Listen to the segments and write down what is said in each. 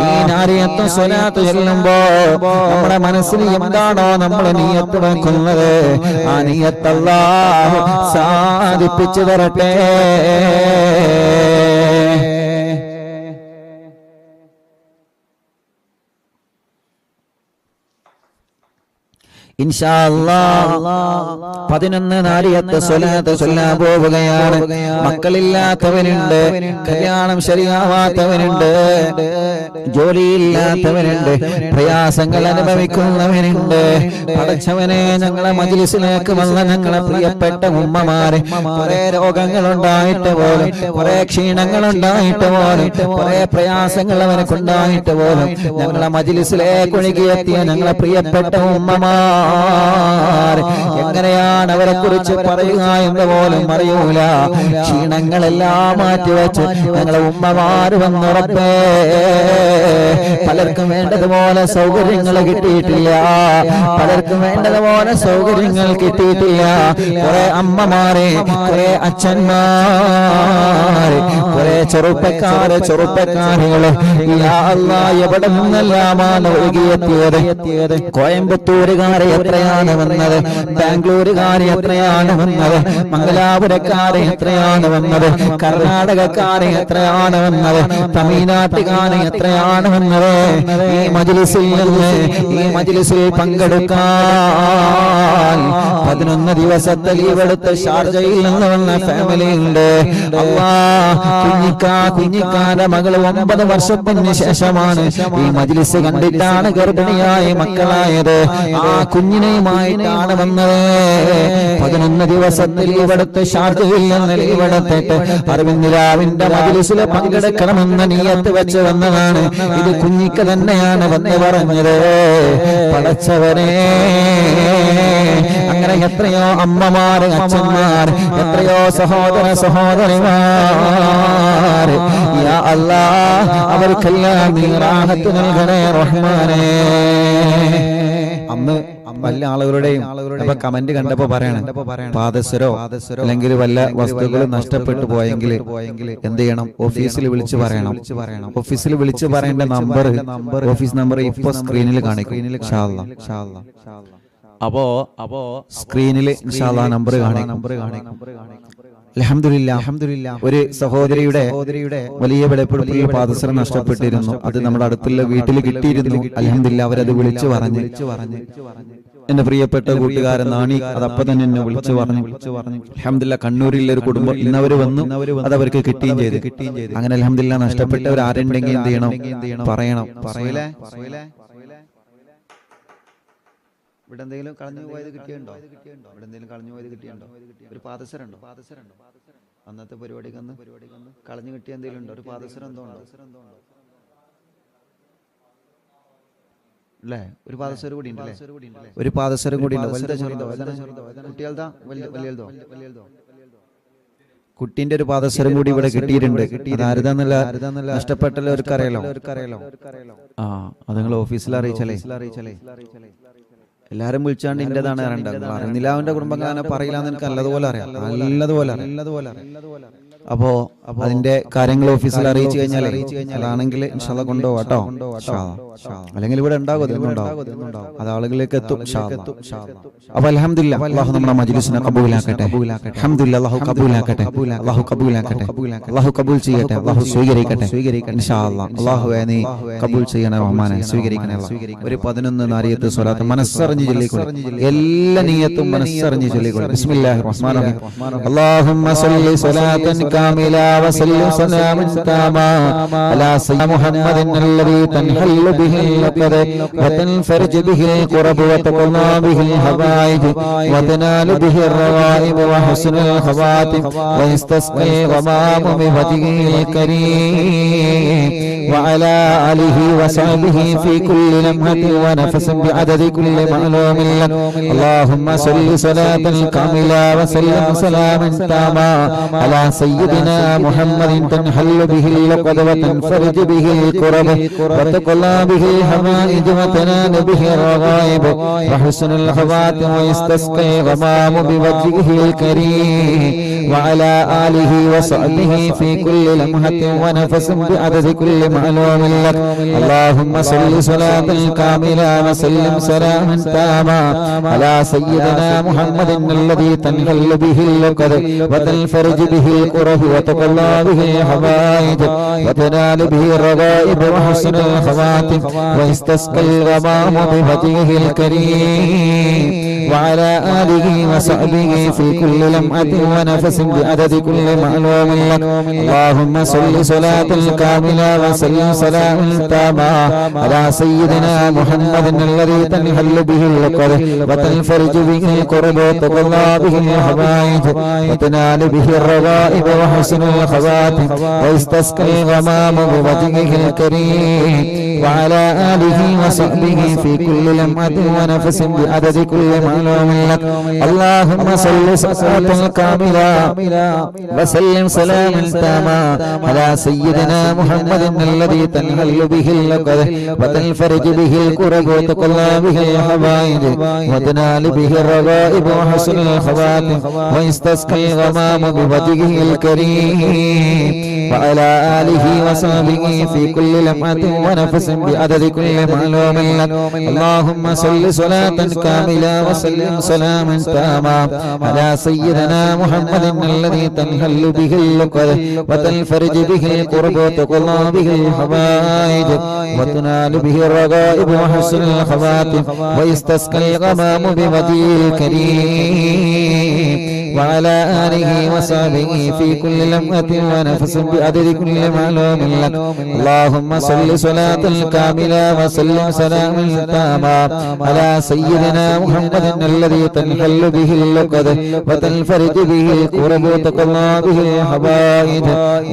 ഈ നാരിയത്ത് സ്വലാത്ത് ചൊല്ലുമ്പോ നമ്മുടെ മനസ്സിൽ എന്താണോ നമ്മൾ നിയ്യത്ത് വെക്കുന്നത് ആ നിയ്യത്ത് അല്ലാഹു സാധിപ്പിച്ചു തരട്ടെ. ഇൻഷാ അല്ലാഹ് 11 നാരിയത്ത് സ്വലാത്ത് ചൊല്ലാൻ പോവുകയാണ്. മക്കളില്ലാത്തവനുണ്ട്, കല്യാണം ശരിയാവാത്തവനുണ്ട്, ജോലിയില്ലാത്തവനുണ്ട്, പ്രയാസങ്ങൾ അനുഭവിക്കുന്നവനുണ്ട്. പടച്ചവനെ, ഞങ്ങളെ മജ്‌ലിസിലേക്ക് വന്ന ഞങ്ങളെ പ്രിയപ്പെട്ട ഉമ്മമാരെ കുറെ രോഗങ്ങളുണ്ടായിട്ട് പോലും, കുറെ ക്ഷീണങ്ങളുണ്ടായിട്ട് പോലും, കുറെ പ്രയാസങ്ങൾ അവനക്കുണ്ടായിട്ട് പോലും ഞങ്ങളെ മജ്‌ലിസിലേക്ക് ഒഴുകിയെത്തിയ ഞങ്ങളെ പ്രിയപ്പെട്ട ഉമ്മമാർ എങ്ങനെയാണ് അവരെ കുറിച്ച് പറയുക എന്ന് പോലും അറിയൂല. ക്ഷീണങ്ങളെല്ലാം മാറ്റിവെച്ച് ഞങ്ങളെ ഉമ്മമാര് വന്നുറപ്പേ. പലർക്കും വേണ്ടതുപോലെ സൗകര്യങ്ങൾ കിട്ടിയിട്ടില്ല, പലർക്കും വേണ്ടതുപോലെ സൗകര്യങ്ങൾ കിട്ടിയിട്ടില്ല. കുറെ അമ്മമാരെ, കുറെ അച്ഛന്മാര്, കുറെ ചെറുപ്പക്കാരികള് എവിടെ നിന്നെല്ലാമാണ് ഒഴുകിയെത്തിയത്. കോയമ്പത്തൂരുകാരെ എത്രയാണ് വന്നത്, ബാംഗ്ലൂരുകാരെ എത്രയാണ് വന്നത്, മംഗലാപുരക്കാരെ എത്രയാണ് വന്നത്, കർണാടകക്കാരെ എത്രയാണ് വന്നത്, തമിഴ്നാട്ടുകാരെ എത്രയാണ് വന്നത്. ഈ മജ്‌ലിസിൽ നിന്ന്, ഈ മജ്‌ലിസിൽ പങ്കെടുക്കാൻ 11 ദിവസത്തെ ലീവ് എടുത്ത് ഷാർജയിൽ നിന്ന് വന്ന ഫാമിലി ഉണ്ട്. കുഞ്ഞിക്കാന്റെ മകൾ 9 വർഷത്തിന് ശേഷമാണ് ഈ മജ്‌ലിസ് കണ്ടിട്ടാണ് ഗർഭിണിയായ മക്കളായത്. ആ കുഞ്ഞിനെയുമായിട്ടാണ് വന്നത്. 11 ദിവസത്തെ ലീവെടുത്ത് ഷാർജയിൽ നിന്ന് ലീവെടുത്തിട്ട് അറിവിന്ദിരാവിന്റെ മജ്‌ലിസിൽ പങ്കെടുക്കണമെന്ന് നിയ്യത്ത് വെച്ച് വന്നതാണ്. ഇത് കുഞ്ഞിക്ക് തന്നെയാണ് വന്ന് പറഞ്ഞത്. പടച്ചവനെ, അങ്ങനെ എത്രയോ അമ്മമാര്, അച്ഛന്മാർ, എത്രയോ സഹോദരിമാർ, യാ അല്ലാഹ്, അവർക്കെല്ലാം നീ റാഹത്ത് നൽകണേ റഹ്മാനേ. അന്ന് വല്ല ആളുകളുടെയും കമന്റ് കണ്ടപ്പോ പറയണം, പാദസരോ അല്ലെങ്കിൽ വല്ല വസ്തുക്കളും നഷ്ടപ്പെട്ടു പോയെങ്കിൽ എന്ത് ചെയ്യണം? ഓഫീസിൽ വിളിച്ചു പറയണം. ഓഫീസിൽ വിളിച്ചു പറയേണ്ട നമ്പർ, ഓഫീസ് നമ്പർ ഇപ്പൊ സ്ക്രീനിൽ കാണിക്കും. ഇൻഷാ അല്ലാഹ് അപ്പോ സ്ക്രീനിൽ ഇൻഷാ അല്ലാഹ് നമ്പർ കാണിക്കും. അൽഹംദുലില്ലാ, ഒരു സഹോദരിയുടെ വലിയ വിലപ്പെടുത്തിയ പാദസരം നഷ്ടപ്പെട്ടിരുന്നു. അത് നമ്മുടെ അടുത്തുള്ള വീട്ടിൽ കിട്ടിയിരുന്നു. അൽഹംദുലില്ലാ, അവരത് വിളിച്ചു പറഞ്ഞ് എന്റെ പ്രിയപ്പെട്ട കൂട്ടുകാരൻ നാണി അതപ്പം തന്നെ എന്നെ വിളിച്ചു പറഞ്ഞു. അൽഹംദുലില്ലാ, കണ്ണൂരിലെ ഒരു കുടുംബം ഇന്നവര് വന്നു, അത് അവർക്ക് കിട്ടുകയും ചെയ്തു. അങ്ങനെ അൽഹംദുലില്ലാ, നഷ്ടപ്പെട്ടവർ ആരുണ്ടെങ്കിൽ എന്ത് ചെയ്യണം? പറയണം. ഇവിടെ എന്തെങ്കിലും കളഞ്ഞു പോയത് കിട്ടിയുണ്ടോ? ഇവിടെ എന്തെങ്കിലും കളഞ്ഞു പോയത് കിട്ടിയുണ്ടോ? ഒരു പാദസരം ഉണ്ടോ? അന്നത്തെ പരിപാടിക്ക് കളഞ്ഞു കിട്ടിയ എന്തെങ്കിലും ഉണ്ടോ? ഒരു പാദസരം എന്തോ ഉണ്ടോ? അല്ലേ? ഒരു പാദസരം കൂടി ഉണ്ടല്ലേ? ഒരു പാദസരം കൂടി ഉണ്ടോ? വലുതോ ചെറുതോ? കുട്ടികളുടെ വലിയതോ? കുട്ടീന്റെ ഒരു പാദസരം കൂടി ഇവിടെ കിട്ടിയിട്ടുണ്ട്. ആരുതാന്നല്ല നഷ്ടപ്പെട്ടവർക്ക് അറിയാലോ. ആ, അത് നിങ്ങൾ ഓഫീസിൽ അറിയിച്ചല്ലേ? എല്ലാരും വിളിച്ചാണ്ട് ഇന്റേതാണ് അറിയുന്നില്ല. അവന്റെ കുടുംബക്കാരനെ പറയില്ലാന്ന് എനിക്ക് നല്ലതുപോലെ അറിയാം. അപ്പോ അതിന്റെ കാര്യങ്ങൾ ഓഫീസിൽ അറിയിച്ചു കഴിഞ്ഞാൽ അതാണെങ്കിൽ ഇൻഷാല്ലാഹ് കൊണ്ടുപോകാട്ടോ. അല്ലെങ്കിൽ ഇവിടെ ഉണ്ടാകും, അത് ആളുകളിലേക്ക് എത്തും. അപ്പൊ അൽഹംദുലില്ലാഹ്, അല്ലാഹു നമ്മുടെ മജ്‌ലിസിനെ കബൂലാക്കട്ടെ. അൽഹംദുലില്ലാഹ്, അല്ലാഹു കബൂലാക്കട്ടെ. അല്ലാഹു കബൂൽ ചെയ്യട്ടെ. അല്ലാഹു സ്വീകരിക്കട്ടെ ഇൻഷാല്ലാഹ്. അല്ലാഹുവേ, നീ കബൂൽ ചെയ്യണേ റഹ്മാനെ, സ്വീകരിക്കണേ. ഒരു 11 നാരിയത്ത് സ്വലാത്ത് മനസ്സറിഞ്ഞ് ചൊല്ലിക്കൊള്ളു. എല്ലാ നിയ്യത്തും മനസ്സറിഞ്ഞ് ചൊല്ലിക്കൊള്ളു. ബിസ്മില്ലാഹിർ റഹ്മാനിർ റഹീം. അല്ലാഹുമ്മ സ്വല്ലി സ്വലാത്തൻ കാമില വസല്ലി സലാമൻ താമാ അലാ സയ്യിദി മുഹമ്മദിൻ അല്ലദീ തൻഹല്ലു ബിഹിൽ ലഖദ വതൻഫർജു ബിഹിൽ ഖുറബ വതഖല്ലാ ബിഹിൽ ഹവായിജ് വതനാലു ബിഹിർ റവായിബ് വഹുസ്നുൽ ഖവാതിം വയസ്തസ്ഖി ഗമാമു ബിവജ്ഹിൽ കരീം വഅലാ ആലിഹി വസഹ്ബിഹി ഫീ കുല്ലി ലംഹത്തിൻ വനഫസിൻ ബിഅദദി കുല്ലി മഅലൂമിൻ ലക. اللهم صل صلاة كاملة وسلم سلاما تاما على سيدنا محمد تنحل به اللقد وتنفرج به الكرب وتقلى به الحوائج وتنال به الرغائب وحسن الخواتم ويستسقي غمام بوجهه الكريم وعلى آله وصحبه في كل لمحة ونفس بعدد كل معلوم لك اللهم صل صلاة كاملة وسلم سلاما تاما على سيدنا محمد الذي تنحل به اللقد وتنفرج به الكرب وتقضى به الحوائج وتنال به الرغائب وحسن الخواتم ويستسقى الغمام بوجهه الكريم وعلى آله وصحبه في كل لمحة ونفس بعدد كل معلوم لك اللهم صل صلاة كاملة وسلم سلاما تاما على سيدنا محمد الذي تنحل به اللقد وتنفرج به الكرب وتقضى به الحوائج وتنال به الرغائب وحسن الخواتم ويستسقى الغمام بوجهه الكريم وعلى آله وصحبه في كل لمحة ونفس بعدد كل معلوم لك اللهم صل صلاة كاملة وسلم سلاما تاما على سيدنا محمد الذي تنحل به اللقد وتنفرج به الكرب وتقضى به الحوائج وتنال به الرغائب وحسن الخواتم ويستسقى الغمام بوجهه الكريم وعلى آله وصحبه في كل لمحة ونفس بعدد كل معلوم لك اللهم صل صلاة كاملة وسلم سلاما تاما على سيدنا محمد الذي تنحل به اللقد وتنفرج به الكرب وتقضى به الحوائج وتنال به الرغائب وحسن الخواتم ويستسقى الغمام بوجهه الكريم وعلى آله وصحبه في كل لمحة ونفس بعدد كل معلوم لك اللهم صل صلاة كاملة وسلم سلاما تاما على سيدنا محمد الذي تنحل به اللقد وتنفرج به الكرب وتقضى به الحوائج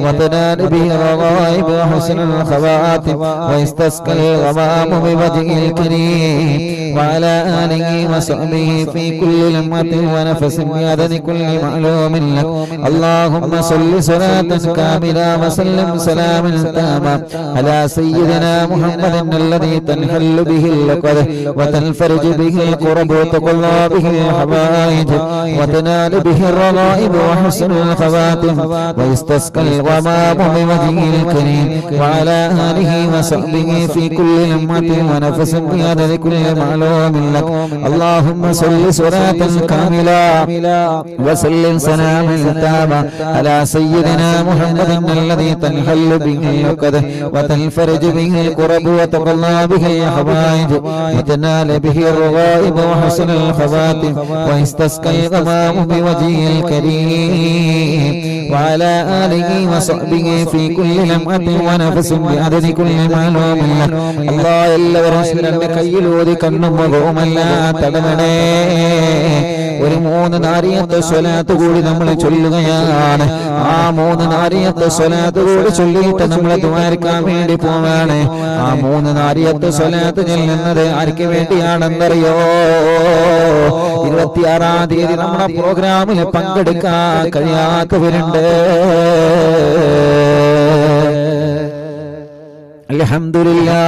وتنال به الرغائب وحسن الخواتم ويستسقى الغمام بوجهه الكريم وعلى آله وصحبه في كل لمحة ونفس بعدد كل معلوم لك اللهم صل صلاة كاملة وسلم سلاما تاما على سيدنا محمد الذي تنحل به اللقد وتنفرج به الكرب وتقضى به الحوائج وتنال به الرغائب وحسن الخواتم ويستسقى الغمام بوجهه الكريم وعلى آله وصحبه في كل لمحة ونفس بعدد كل معلوم لك اللهم صل صلاة كاملة وسلم سلاما تاما على سيدنا محمد الذي تنحل به اللقد وتنفرج به الكرب وتقضى به الحوائج وتنال به الرغائب وحسن الخواتم ويستسقى الغمام بوجهه الكريم وعلى آله وصحبه في كل لمحة ونفس بعدد كل معلوم لك الله إلا ورسولنا കയ്യിലൂതി കണ്ണും മുഖവുമെല്ലാം തടവണേ ഒരു 3 നാരിയത്തെ സ്വലാത്ത് കൂടി നമ്മൾ ചൊല്ലുകയാണ് ആ 3 നാരിയത്തെ സ്വലാത്ത് കൂടി ചൊല്ലിയിട്ട് നമ്മൾ ദുആർക്കാൻ വേണ്ടി പോവാണ് ആ 3 നാരിയത്തെ സ്വലാത്ത് ചൊല്ലുന്നത് ആർക്ക് വേണ്ടിയാണെന്നറിയോ 26-ാം തീയതി നമ്മുടെ പ്രോഗ്രാമിൽ പങ്കെടുക്കാൻ കഴിയാത്തവരുണ്ട് അൽഹംദുലില്ലാഹ്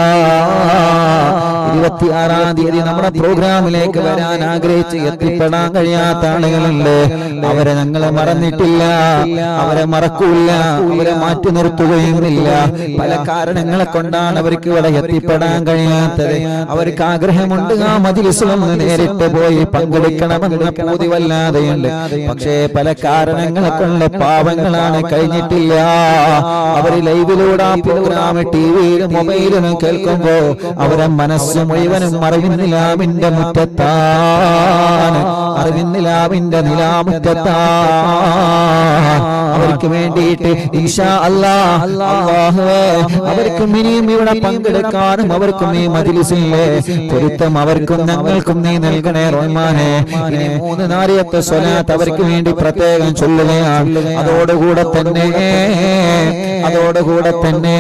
26-ാം തീയതി നമ്മുടെ പ്രോഗ്രാമിലേക്ക് വരാൻ ആഗ്രഹിച്ച് എത്തിപ്പെടാൻ കഴിയാത്ത ആളുകളുണ്ട് അവരെ ഞങ്ങളെ മറന്നിട്ടില്ല അവരെ മറക്കൂല അവരെ മാറ്റി നിർത്തുകയുമില്ല പല കാരണങ്ങളെ കൊണ്ടാണ് അവർക്ക് ഇവിടെ എത്തിപ്പെടാൻ കഴിയാത്തത് അവർക്ക് ആഗ്രഹമുണ്ട് ആ മജ്‌ലിസിലൊന്ന് നേരിട്ട് പോയി പങ്കെടുക്കണമെന്ന പൂതി വല്ലാതെയുണ്ട് പക്ഷേ പല കാരണങ്ങളെ കൊണ്ട് പാവങ്ങളാണ് കഴിഞ്ഞിട്ടില്ല അവർ ലൈവിലൂടെ പ്രോഗ്രാം ടിവിയിലും മൊബൈലിലും കേൾക്കുമ്പോ അവരെ മനസ്സ് മുഴുവനും അറിവിന്നിലാമിന്റെ മുറ്റത്താണ് അറിവിന്നിലാമിന്റെ നിലാമുറ്റത്താണ് അവർക്ക് വേണ്ടിയിട്ട് ഇൻഷാ അല്ലാഹ് അല്ലാഹുവേ അവർക്ക് ഇനിയും ഇവിടെ പങ്കെടുക്കാനും അവർക്കും ഈ മജ്‌ലിസിലെ പൊരുത്തം അവർക്കും ഞങ്ങൾക്കും നീ നൽകണേ റഹ്മാനേ ഇനി 3 നാരിയത്തെ സ്വലാത്ത് അവർക്ക് വേണ്ടി പ്രത്യേകം ചൊല്ലുകയാണ് അതോടുകൂടെ തന്നെ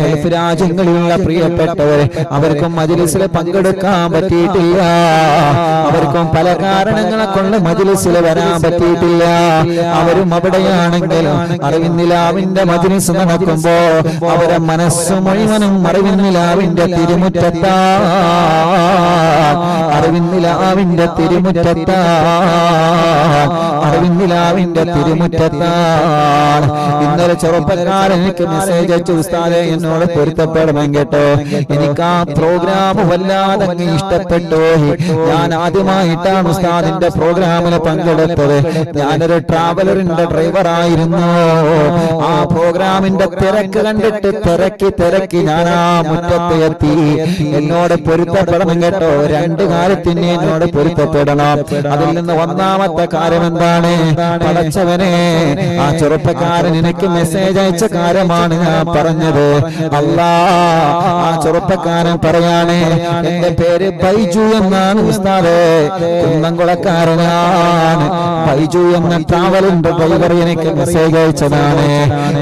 ഗൾഫ് രാജ്യങ്ങളിലുള്ള പ്രിയപ്പെട്ടവരെ അവർക്കും മജ്‌ലിസിൽ പങ്കെടുക്കാൻ പറ്റിയിട്ടില്ല അവർക്കും പല കാരണങ്ങളെ കൊണ്ട് മജ്‌ലിസിൽ വരാൻ പറ്റിയിട്ടില്ല. അവരും അവിടെയാണെങ്കിലും അറിവിന്നിലാവിന്റെ മജ്‌ലിസ് നടക്കുമ്പോ അവരെ മനസ്സ് മുഴുവനും അറിവിന്നിലാവിന്റെ തിരുമുറ്റത്താ, അറിവിന്നിലാവിന്റെ തിരുമുറ്റത്താ, അറിവിന്നിലാവിന്റെ തിരുമുറ്റത്താണ്. ഇന്നലെ ചെറുപ്പക്കാരൻ എനിക്ക് മെസ്സേജ് അയച്ചു, ഉസ്താദേ എന്നോട് പൊരുത്തപ്പെടണം കേട്ടോ, എനിക്ക് ആ പ്രോഗ്രാം വല്ലാതെ ഇഷ്ടപ്പെട്ടു. ഞാൻ ആദ്യമായിട്ടാണ് ഉസ്താദിന്റെ പ്രോഗ്രാമിൽ പങ്കെടുത്തത്. ഞാനൊരു ട്രാവലറിന്റെ ഡ്രൈവറായിരുന്നു. ആ പ്രോഗ്രാമിന്റെ തിരക്ക് കണ്ടിട്ട് തിരക്കി ഞാൻ ആ മുറ്റത്ത് എത്തി. എന്നോട് പൊരുത്തപ്പെടണം കേട്ടോ, രണ്ട് കാര്യത്തിന് എന്നോട് പൊരുത്തപ്പെടണം. അതിൽ നിന്ന് ഒന്നാമത്തെ കാര്യം എന്താണ്? പടച്ചവനെ, ആ ചെറുപ്പക്കാരൻ എനിക്ക് മെസ്സേജ് അയച്ച കാര്യമാണ് ഞാൻ പറഞ്ഞത്. അല്ലാ, ആ ചെറുപ്പക്കാരൻ പറയാണ്, എന്റെ പേര് ബൈജു എന്നാണ് ഉസ്താദേ, കുന്നംകുളക്കാരനാണ്. ബൈജു എന്ന ട്രാവലിന്റെ ഡ്രൈവർ എനിക്ക് മെസ്സേജ് അയച്ചതാണ്.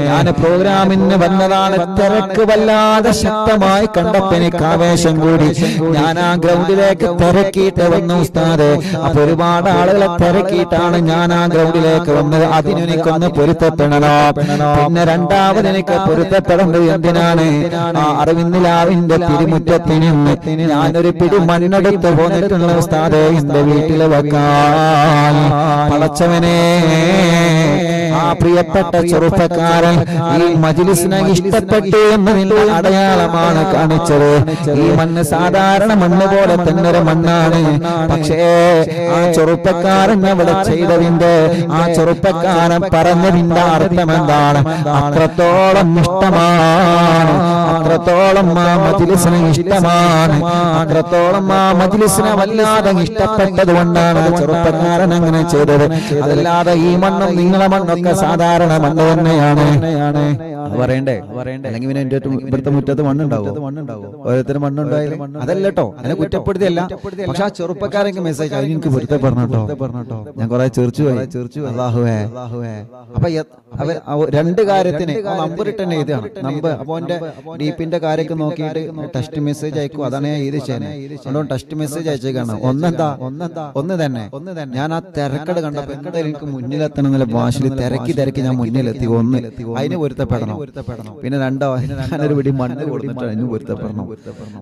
ഞാൻ പ്രോഗ്രാമിന് വന്നതാണ്. തിരക്ക് വല്ലാതെ ശക്തമായി കണ്ടപ്പോ എനിക്ക് ആവേശം കൂടി. ഞാൻ ആ ഗ്രൗണ്ടിലേക്ക് തിരക്കിയിട്ട് വന്നു ഉസ്താദേ. അപ്പൊ ഒരുപാട് ആളുകളെ തിരക്കിയിട്ടാണ് ഞാൻ ആ ഗ്രൗണ്ടിലേക്ക് വന്നത്. അതിനെനിക്കൊന്ന് പൊരുത്തപ്പെടണോ. പിന്നെ രണ്ടാമത് എനിക്ക് പൊരുത്തപ്പെടേണ്ടത് എന്തിനാണ്? ആ അറിവിന്നിലാവിന്റെ തിരുമുറ്റത്തിന് ഞാനൊരു പിടി മണ്ണെടുത്ത് പോന്നിട്ടുള്ള ഉസ്താദേ എന്റെ വീട്ടിൽ വെക്കാൻ. പടച്ചവനെ, ആ പ്രിയപ്പെട്ട ചെറുപ്പക്കാരൻ ഈ മജ്‌ലിസിനെ ഇഷ്ടപ്പെട്ടു എന്നതിന്റെ അടയാളമാണ് കാണിച്ചത്. ഈ മണ്ണ് സാധാരണ മണ്ണ് പോലെ തന്നെ ഒരു മണ്ണാണ്. പക്ഷേ ആ ചെറുപ്പക്കാരൻ അവിടെ ചെയ്തതിന്റെ, ആ ചെറുപ്പക്കാരൻ പറഞ്ഞതിന്റെ അർത്ഥം എന്താണ്? അത്രത്തോളം ഇഷ്ടമാണ്, അത്രത്തോളം ആ മജ്‌ലിസിനെ ഇഷ്ടമാണ്, അത്രത്തോളം ആ മജ്‌ലിസിനെ വല്ലാതെ ഇഷ്ടപ്പെട്ടത് കൊണ്ടാണ് ചെറുപ്പക്കാരൻ അങ്ങനെ ചെയ്തത്. അതല്ലാതെ ഈ മണ്ണും നിങ്ങളെ മണ്ണൊക്കെ സാധാരണ മണ്ണ് തന്നെയാണ് പറയണ്ടേ. അല്ലെങ്കിൽ പിന്നെ എന്റെ ഇവിടുത്തെ മുറ്റത്ത് മണ്ണുണ്ടാവും, ഓരോരുത്തരും മണ്ണുണ്ടായാലും അതല്ലോ, അതിനെ കുറ്റപ്പെടുത്തിയല്ല. പക്ഷെ ആ ചെറുപ്പക്കാരെങ്കിൽ മെസ്സേജ് അതിന് എനിക്ക് പൊരുത്തപ്പെടണട്ടോ, ഞാൻ കുറെ ചെറിച്ചു അല്ലാഹുവേ. അപ്പൊ രണ്ട് കാര്യത്തിന് നമ്പർ ഇട്ടെന്നെ എഴുതാണ് നമ്പർ. അപ്പൊ എന്റെ ഡീപ്പിന്റെ കാര്യമൊക്കെ നോക്കിയിട്ട് ടെക്സ്റ്റ് മെസ്സേജ് അയക്കും. അതാണ് ഞാൻ ഇത് ചെയ്യുന്നത്. അതുകൊണ്ട് ടെക്സ്റ്റ് മെസ്സേജ് അയച്ചേക്കാണ്. ഒന്ന് തന്നെ ഞാൻ ആ തിരക്കട് കണ്ടപ്പോ എന്തായാലും എനിക്ക് മുന്നിലെത്തണം എന്നുള്ള ഭാഷയിൽ തിരക്കി ഞാൻ മുന്നിലെത്തി. ഒന്ന് അതിന് പൊരുത്തപ്പെടണം. പിന്നെ ഞാനൊരു പിടി മണ്ണ് കൊടുത്തിട്ട് അതിന് പൊരുത്തപ്പെടണം.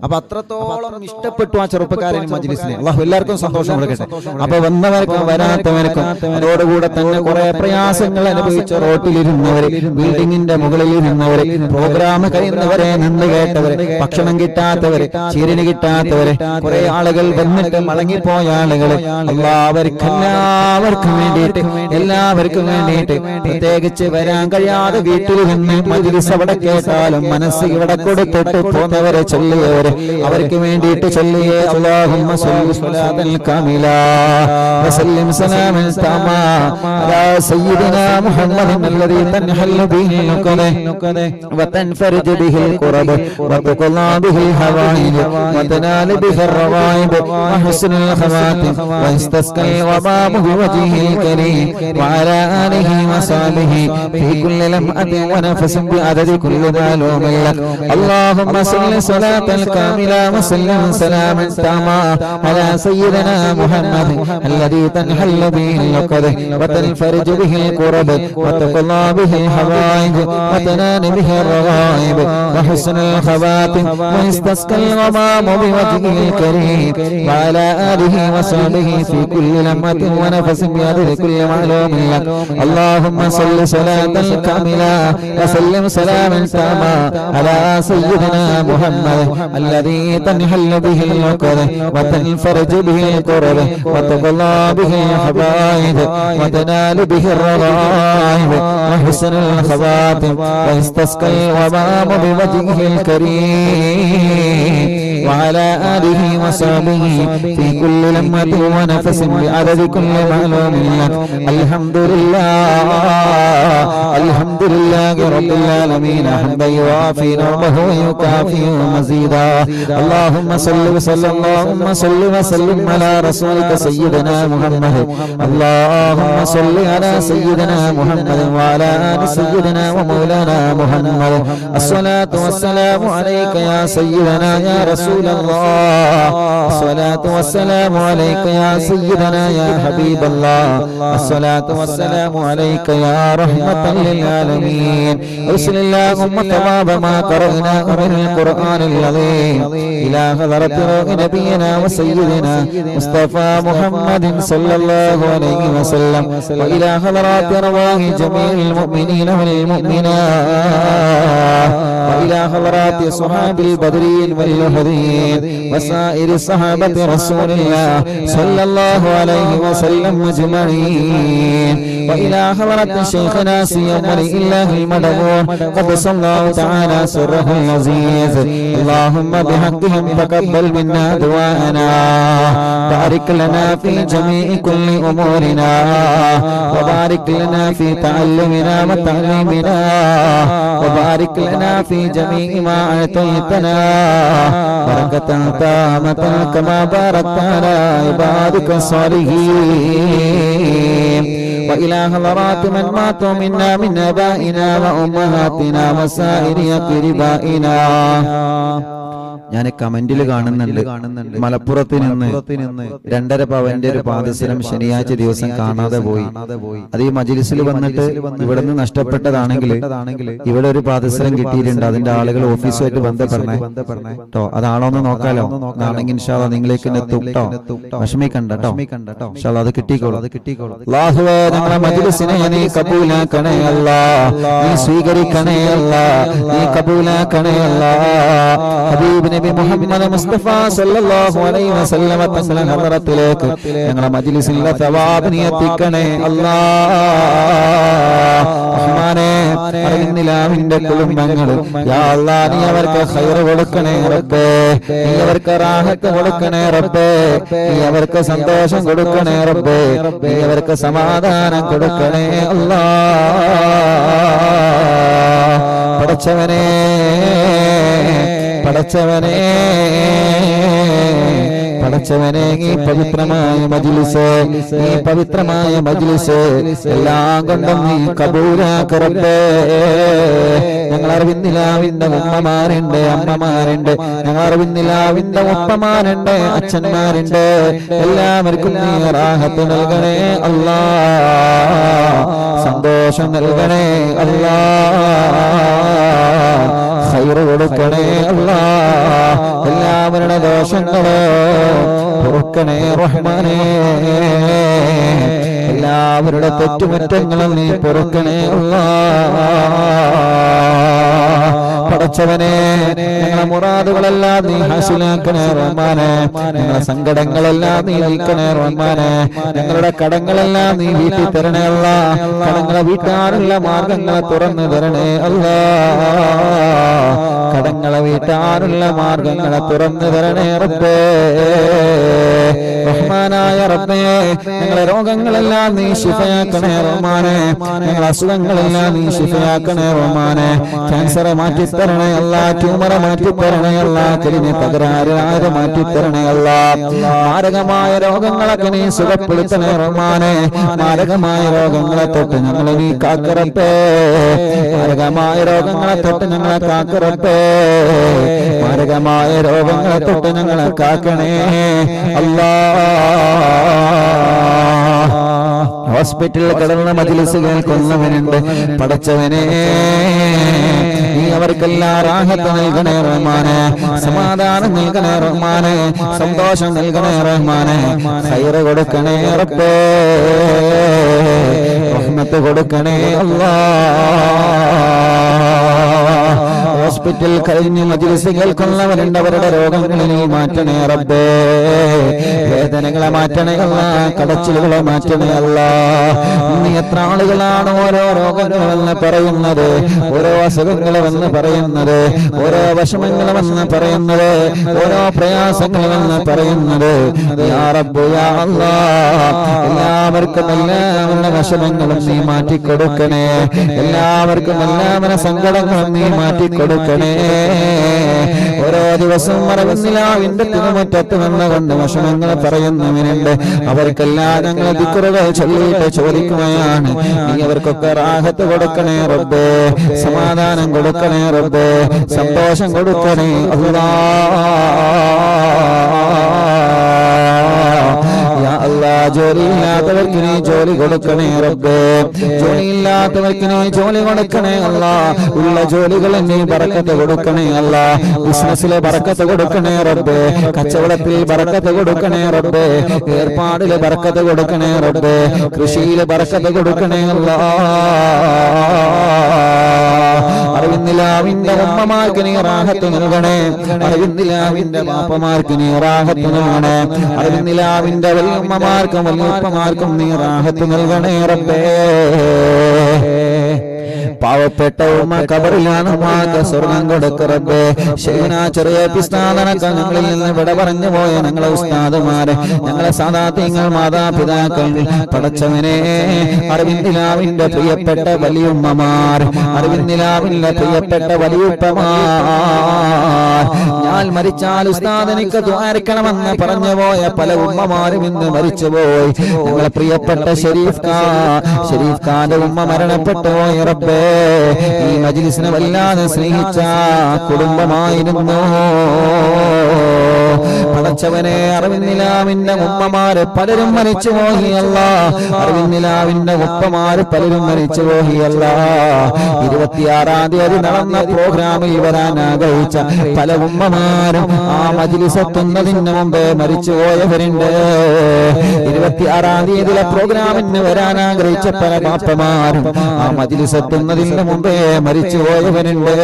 അപ്പൊ അത്രത്തോളം ഇഷ്ടപ്പെട്ടു ആ ചെറുപ്പക്കാരൻ മജ്‌ലിസിനെ. അല്ലാഹു എല്ലാവർക്കും സന്തോഷം കൊടുക്കട്ടെ. അപ്പൊ വന്നവർക്കും വരാത്തവർക്കും അതോടുകൂടെ തന്നെ കുറെ പ്രയാസങ്ങൾ അനുഭവിച്ച റോട്ടിലിരുന്നവര്, ബിൽഡിങ്ങിന്റെ മുകളിലിരുന്നവര്, പ്രോഗ്രാം കഴിയുന്നവരെ, നിന്ന് കേട്ടവര്, ഭക്ഷണം കിട്ടാത്തവര്, ചീരന് കിട്ടാത്തവര്, കുറെ ആളുകൾ വന്നിട്ട് മടങ്ങിപ്പോയ ആളുകള്, എല്ലാവർക്കും വേണ്ടിയിട്ട് പ്രത്യേകിച്ച് വരാൻ കഴിയാതെ വീട്ടിൽ നിന്ന് മജ്‌ലിസ് അവിടെ കേട്ടാലും മനസ്സ് ഇവിടെ കൊടുത്തിട്ട് പോന്നവരെ ചൊല്ലിയവര്, അവർക്ക് വേണ്ടിയിട്ട് ചൊല്ലിയേ അല്ലാഹുമ്മ സ്വല്ലി സ്വലാത്തൻ കാമിലാ വസല്ലിം സലാമൻ തമാ അലാ സയ്യിദിനാ മുഹമ്മദിൻ അല്ലദീ തൻഹല്ലു ബിഹിൽ ഉഖദ വതൻഫർജു ബിഹിൽ ഖുറബ വതഖല്ലാ ബിഹിൽ ഹവായിജ് വതനാലു ബിഹിർ റവായിബ് വഹുസ്നുൽ ഖവാതിം വയസ്തസ്കൽ വബാബു ബിവജ്ഹിൽ കരീം വഅലാ ആലിഹി വസഹ്ബിഹി ഫീ കുല്ലി ലംഅത്തിൻ വനഫസിൻ بعدد كل معلوم لك اللهم صل صلاة كاملة وسلم سلاما تاما على سيدنا محمد الذي تنحل به العقد وتنفرج به الكرب وتقضى به الحوائج وتنال به الرغائب وحسن الخواتم ويستسقى الغمام بوجهه الكريم وعلى آله وصحبه في كل لمحة ونفس بعدد كل معلوم لك اللهم صل صلاة كاملة وسلم سلاما تاما على سيدنا محمد الذي تنحل به العقد وتنفرج به الكرب وتقضى به الحوائج وتنال به الرغائب وحسن الخواتم ويستسقى الغمام بوجهه الكريم وعلى آله وصحبه في كل لمحة ونفس بعدد كل معلوم لك الحمد لله رب العالمين حمدا يوافي نعمه ويكافئ مزيدا اللهم صل وسلم على رسولك سيدنا محمد اللهم صل على سيدنا محمد وعلى آل سيدنا ومولانا محمد الصلاة والسلام عليك يا سيدنا يا رسول الله അസ്സലാത്തു വസ്സലാമു അലൈക യാ സയ്യിദനാ യാ ഹബീബല്ലാഹ് അസ്സലാത്തു വസ്സലാമു അലൈക യാ റഹ്മത്തൽ ലിൽ ആലമീൻ ബിസ്മില്ലാഹിമ്മ തവാബ മാ ഖറഅനാ മിനൽ ഖുർആനിൽ അദീം ഇലാ ഹദറത്തി നബിയിനാ വസയ്യിദിനാ മുസ്തഫ മുഹമ്മദിൻ സല്ലല്ലാഹു അലൈഹി വസല്ലം വഇലാ ഹദറത്തി അർവാഹി ജമീഇൽ മുഅ്മിനീന വൽ മുഅ്മിനാത്ത് വഇലാ ഹദറത്തി സ്വഹാബിൽ ബദരീൻ വൽ ഹദീൻ വസായിരി സ്വഹാബത്തി റസൂലില്ലാഹ് സല്ലല്ലാഹു അലൈഹി വസല്ലം അജ്മഈൻ വഇലാ ഹദറത്തി ശൈഖനാ സിയം വലില്ലാഹിൽ മദഊൻ ഖദ്ദസല്ലാഹു തആല സിർറഹുൽ അസീസ് اللهم بحقهم تقبل منا دعاءنا بارك لنا في جميع كل أمورنا وبارك لنا في تعلمنا وتعليمنا وبارك لنا في جميع ما أعطيتنا بركة تامة كما باركت على عبادك الصالحين وإلى حضرات من ماتوا منا من آبائنا وأمهاتنا وسائر أقربائنا. ഞാൻ കമന്റിൽ കാണുന്നുണ്ട് മലപ്പുറത്ത് നിന്ന് 2.5 പവന്റെ ഒരു പാദസരം ശനിയാഴ്ച ദിവസം കാണാതെ പോയി. അത് ഈ മജ്‌ലിസിൽ വന്നിട്ട് ഇവിടെ നിന്ന് നഷ്ടപ്പെട്ടതാണെങ്കിൽ ഇവിടെ ഒരു പാദസരം കിട്ടിയിട്ടുണ്ട്. അതിന്റെ ആളുകൾ ഓഫീസുമായിട്ട് ബന്ധപ്പെടണേ കേട്ടോ. അതാണോന്ന് നോക്കാലോ. ആണെങ്കിൽ ഇൻഷാ അല്ലാഹ് നിങ്ങളിലേക്ക് എത്തും കേട്ടോ. വിഷമിക്കണ്ട കേട്ടോ. ഇൻഷാ അല്ലാഹ് അത് കിട്ടിക്കോളും. അല്ലാഹുവേ ഞങ്ങളുടെ മജ്‌ലിസിനെ നീ കബൂലാക്കണേ അല്ലാഹ്. നീ സ്വീകരിക്കണേ അല്ലാഹ്. നീ കബൂലാക്കണേ അല്ലാഹ്. ഹബീബ് നബി മുഹമ്മദ് മുസ്തഫ സല്ലല്ലാഹു അലൈഹി വസല്ലം തങ്ങളുടെ ഹദറത്തിലേക്ക് ഞങ്ങളുടെ മജ്‌ലിസിലെ സവാബ് നീ എത്തിക്കണേ അല്ലാഹ്. റഹ്മാനേ അറിവിന്റെ കുടുംബങ്ങൾ യാ അല്ലാഹ് നീ അവർക്ക് ഖൈർ കൊടുക്കണേ റബ്ബേ. നീ അവർക്ക് റാഹത്ത് കൊടുക്കണേ റബ്ബേ. നീ അവർക്ക് സന്തോഷം കൊടുക്കണേ റബ്ബേ. നീ അവർക്ക് സമാധാനം കൊടുക്കണേ അല്ലാഹ്. പടച്ചവനേ പടച്ചവനെ ഈ പവിത്രമായ മജ്‌ലിസ് എല്ലാം കൊണ്ടും നീ കബൂലാക്ക് റബ്ബേ. ഞങ്ങൾ അറിവിന്ദിലാവിന്റെ ഉമ്മമാരുണ്ട്, അമ്മമാരുണ്ട്. ഞങ്ങൾ അറിവിന്ദിലാവിന്റെ ഉപ്പമാരുണ്ട്, അച്ഛന്മാരുണ്ട്. എല്ലാവർക്കും നീ റാഹത്ത് നൽകണേ അല്ലാഹ്. സന്തോഷം നൽകണേ അല്ലാഹ്. ഖൈർ കൊടുക്കണേ അല്ലാഹ്. എല്ലാവരുടെ ദോഷങ്ങളോ പൊറുക്കണേ റഹ്മാനേ. എല്ലാവരുടെ തെറ്റുകുറ്റങ്ങളും നീ പൊറുക്കണേ അല്ലാഹ്. പടച്ചവനെ ഞങ്ങളുടെ മുറാദുകളെല്ലാം നീ ഹാസിലാക്കണേ റഹ്മാനേ. ഞങ്ങളുടെ സങ്കടങ്ങളെല്ലാം നീ നീക്കണേ റഹ്മാനേ. ഞങ്ങളുടെ കടങ്ങളെല്ലാം നീ വീട്ടി തരണേ അല്ലാഹ്. കടങ്ങളെ വീട്ടാനുള്ള മാർഗങ്ങളെ തുറന്നു തരണേ അല്ലാഹ്. കടങ്ങളെ വീട്ടാനുള്ള മാർഗങ്ങളെ തുറന്നു തരണേ റബ്ബേ. റഹ്മാനായ റബ്ബേ ഞങ്ങളുടെ രോഗങ്ങളെല്ലാം നീ ശിഫയാക്കണേ റഹ്മാനേ. ഞങ്ങളുടെ അസുഖങ്ങളെല്ലാം നീ ശിഫയാക്കണേ റഹ്മാനേ. ക്യാൻസർ മാറ്റിത്തരണേ അല്ലാഹ്. ട്യൂമറെ മാറ്റിത്തരണേ അല്ലാഹ്. കലിന് തകരാറ് മാറ്റിത്തരണേ അല്ലാഹ്. മാരകമായ രോഗങ്ങളൊക്കെ നീ സുഖപ്പെടുത്തണേ റഹ്മാനേ. മാരകമായ രോഗങ്ങളെ തൊട്ട് ഞങ്ങളെ നീ കാക്കറപ്പേ. മാരകമായ രോഗങ്ങളെ തൊട്ട് ഞങ്ങളെ കാക്കറപ്പേ. മാരകമായ രോഗങ്ങളെ തൊട്ട് ഞങ്ങളെ കാക്കണേ അല്ലാഹ്. ഹോസ്പിറ്റലിൽ കിടന്ന മജ്‌ലിസ് കേൾക്കുന്നവനുണ്ട്. പടച്ചവനെ നീ അവർക്കെല്ലാം റാഹത്ത് നൽകണേ റഹ്മാനേ. സമാധാനം നൽകണേ റഹ്മാനേ. സന്തോഷം നൽകണേ റഹ്മാനേ. ഖൈർ കൊടുക്കണേ റബ്ബേ. റഹ്മത്ത് കൊടുക്കണേ അല്ലാഹ്. ഹോസ്പിറ്റൽ കഴിഞ്ഞ് മജ്‌ലിസ് കേൾക്കുന്നവരുണ്ട്. അവരുടെ രോഗങ്ങളെ നീ മാറ്റണേ റബ്ബേ. വേദനകളെ മാറ്റണേ അല്ലാഹ്. കടച്ചിലുകളെ മാറ്റണേ അല്ലാഹ്. ഇന്ന് എത്ര ആളുകളാണ് ഓരോ രോഗങ്ങളെന്ന് പറയുന്നത്, ഓരോ അസുഖങ്ങളെന്ന് പറയുന്നത്, ഓരോ വിഷമങ്ങളെന്ന് പറയുന്നത്, ഓരോ പ്രയാസങ്ങളെന്ന് പറയുന്നത്. യാ റബ്ബ് യാ അല്ലാഹ് എല്ലാവർക്കും എല്ലാവരുടെ വിഷമങ്ങളും നീ മാറ്റിക്കൊടുക്കണേ. എല്ലാവർക്കും എല്ലാവരുടെ സങ്കടങ്ങളും നീ മാറ്റിക്കൊടുക്കണേ. ഓരോ ദിവസവും മറവിന്നിലാവിന്റെ തിരുമുറ്റത്ത് വന്നുകൊണ്ട് വിഷമങ്ങൾ പറയുന്നവനുണ്ട്. അവർക്കെല്ലാം ഞങ്ങൾ ദിക്റുകൾ ചൊല്ലിയിട്ട് ചോദിക്കുകയാണ്, നീ അവർക്കൊക്കെ റാഹത്ത് കൊടുക്കണേ റബ്ബേ. സമാധാനം കൊടുക്കണേ റബ്ബേ. സന്തോഷം കൊടുക്കണേ അല്ലാഹ്. ജോലിയില്ലാത്തവർക്ക് നീ ജോലി കൊടുക്കണേ റബ്ബേ, ജോലിയില്ലാത്തവർക്ക് നീ ജോലി കൊടുക്കണേ അല്ലാ, ഉള്ള ജോലികളിൽ നീ ബറക്കത്ത് കൊടുക്കണേ അല്ലാ, ബിസിനസ്സിലെ ബറക്കത്ത് കൊടുക്കണേ റബ്ബേ, കച്ചവടത്തിൽ ബറക്കത്ത് കൊടുക്കണേ റബ്ബേ, ഏർപ്പാടിലെ ബറക്കത്ത് കൊടുക്കണേ റബ്ബേ, കൃഷിയിലെ ബറക്കത്ത് കൊടുക്കണേ അല്ലാ. അറിവിന്ദിലാവിന്റെ ഉമ്മമാർക്ക് നീ റാഹത്ത് നൽകണേ, അറിവിന്ദിലാവിന്റെ ബാപ്പമാർക്ക് നീ റാഹത്ത് നൽകണേ, അറിവിന്ദിലാവിന്റെ വല്യമ്മമാർക്കും വല്യപ്പമാർക്കും നീ റാഹത്ത് നൽകണേ റബ്ബേ. പാവപ്പെട്ട ഉമ്മ കബറിലാണ് ഉമ്മാക്ക് സ്വർഗം കൊടുക്ക റബ്ബേ. ശൈഖുനാ ചെറിയ പിസ്താദനക്ക് ഞങ്ങളിൽ നിന്ന് വിട പറഞ്ഞു പോയ ഞങ്ങളെ ഉസ്താദുമാരെ, ഞങ്ങളെ സാദാത്യങ്ങൾ മാതാപിതാക്കൾ, പടച്ചവനെ അറിവിന്ദിലാവിന്റെ പ്രിയപ്പെട്ട വലിയുമ്മമാർ, അറിവിന്ദിലാവിന്റെ പ്രിയപ്പെട്ട വലിയുപ്പമാർ, ഞാൻ മരിച്ചാൽ ഉസ്താദ് എനിക്ക് ദ്വാരിക്കണമെന്ന് പറഞ്ഞു പോയ പല ഉമ്മമാരും ഇന്ന് മരിച്ചുപോയി. ഞങ്ങളെ പ്രിയപ്പെട്ട ഷരീഫ് ഖാന്റെ ഉമ്മ മരണപ്പെട്ടു പോയി റബ്ബേ. ഈ മജ്ലിസിനെ വല്ലാതെ സ്നേഹിച്ച കുടുംബമായിരുന്നു പടച്ചവനെ. അറിവിന്ദിലാവിന്റെ ഉമ്മമാര് പലരും മരിച്ചു പോയി അല്ലാ, അറിവിന്ദിലാവിന്റെ ഉപ്പമാര് പലരും മരിച്ചു പോയി അല്ലാ. 26-ാം തീയതി നടന്ന പ്രോഗ്രാമിൽ വരാൻ ആഗ്രഹിച്ച പല ഉമ്മമാരും ആ മജ്ലിസ് എത്തുന്നതിന് മുമ്പേ മരിച്ചു പോയവരുണ്ട്. 26-ാം തീയതിയിലെ പ്രോഗ്രാമിന് വരാൻ ആഗ്രഹിച്ച പല ബാപ്പമാരും ആ മജ്ലിസ് എത്തുന്നതിന് മുമ്പേ മരിച്ചു പോയവരുണ്ട്.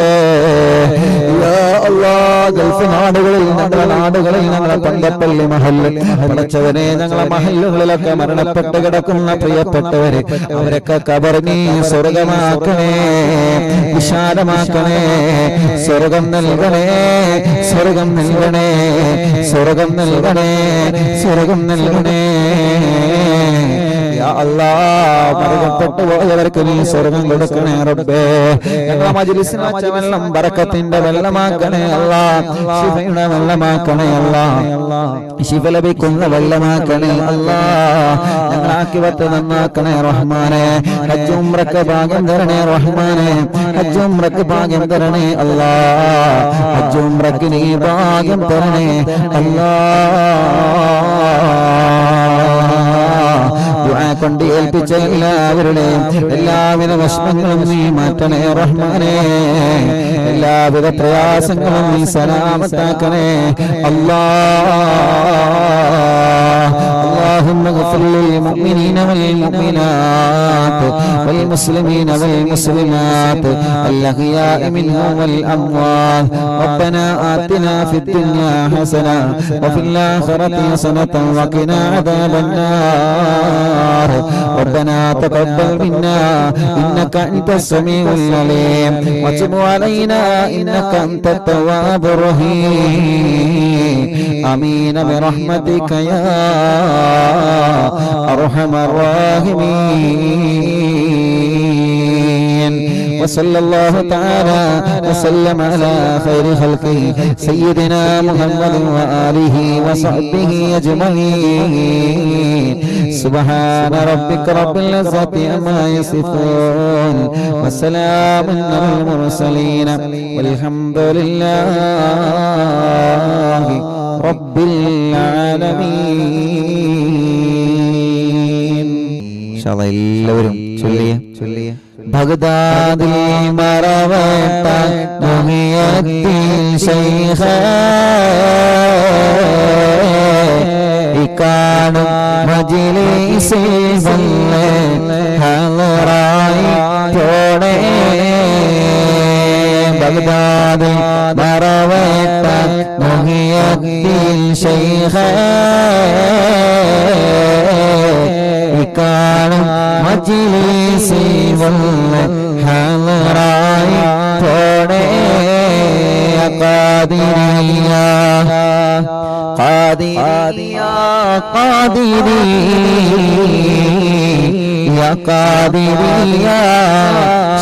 ഗൾഫ് നാടുകളിൽ, ഞങ്ങളുടെ നാടുകളിൽ, ഞങ്ങളെ പന്തപ്പള്ളി മഹല്ല്, പടച്ചവനെ ഞങ്ങളെ മഹല്ലുകളിലൊക്കെ മരണപ്പെട്ട് കിടക്കുന്ന പ്രിയപ്പെട്ടവര്, അവരൊക്കെ ഖബറിനെ സ്വർഗമാക്കണേ, വിശാലമാക്കണേ, സ്വർഗം നൽകണേ, സ്വർഗം നൽകണേ, സ്വർഗം നൽകണേ, സ്വർഗം നൽകണേ യാ അല്ലാഹ്. മരണപ്പെട്ടു പോയവർക്ക് നീ സ്വർഗം കൊടുക്കണേ റബ്ബേ. ഞങ്ങളെ മജ്ലിസിനെ വെച്ച വെള്ളം ബറക്കത്തിന്റെ വെള്ളമാക്കണേ അല്ലാഹ്, ശിഫയുടെ വെള്ളമാക്കണേ അല്ലാഹ്, ശിഫ ലഭിക്കുന്ന വെള്ളമാക്കണേ അല്ലാഹ്. ഞങ്ങളെ ആഖിറത്ത് നന്നാക്കണേ റഹ്മാനേ. ഹജ്ജ് ഉംറക്ക് ഭാഗ്യം തരണേ റഹ്മാനേ, ഹജ്ജ് ഉംറക്ക് ഭാഗ്യം തരണേ അല്ലാഹ്, ഹജ്ജ് ഉംറക്ക് നീ ഭാഗ്യം തരണേ അല്ലാഹ്. ദുആ കൊണ്ട് ഏൽപ്പിച്ച എല്ലാവരുടെയും എല്ലാവിധ വിഷമങ്ങളും നീ മാറ്റണേ റഹ്മാനേ, എല്ലാവിധ പ്രയാസങ്ങളും നീ സലാമത്താക്കണേ അല്ലാഹ്. اللهم اغفر للمؤمنين والمؤمنات والمسلمين والمسلمات الأحياء منهم والأموات. ربنا آتنا في الدنيا حسنة وفي الآخرة حسنة وقنا عذاب النار. ربنا تقبل منا إنك أنت السميع العليم وتب علينا إنك أنت التواب الرحيم. آمين برحمتك يا أرحم الراحمين. وصلى الله تعالى وسلم على خير خلقه سيدنا محمد وآله وصحبه أجمعين. سبحان ربك رب العزة عما يصفون وسلام على المرسلين والحمد لله رب العالمين. إن شاء الله എല്ലാവരും ചൊല്ലിയ ബഗ്ദാദിൽ മറവട്ട മുഹിയദ്ദീൻ ശൈഖ് ഇക്കാണും മജ്ലിസിൽ വന്ന് ഹളറായി പോണേ. ബഗ്ദാദിൽ മറവട്ട മുഹിയദ്ദീൻ ശൈഖ് ഇക്കാണും മജ്ലിസിൽ വന്ന് ഹളറായി പോണേ. ഖാദിരിയ ഖാദിരിയ ഖാദിരിയ ഖാദിരിയ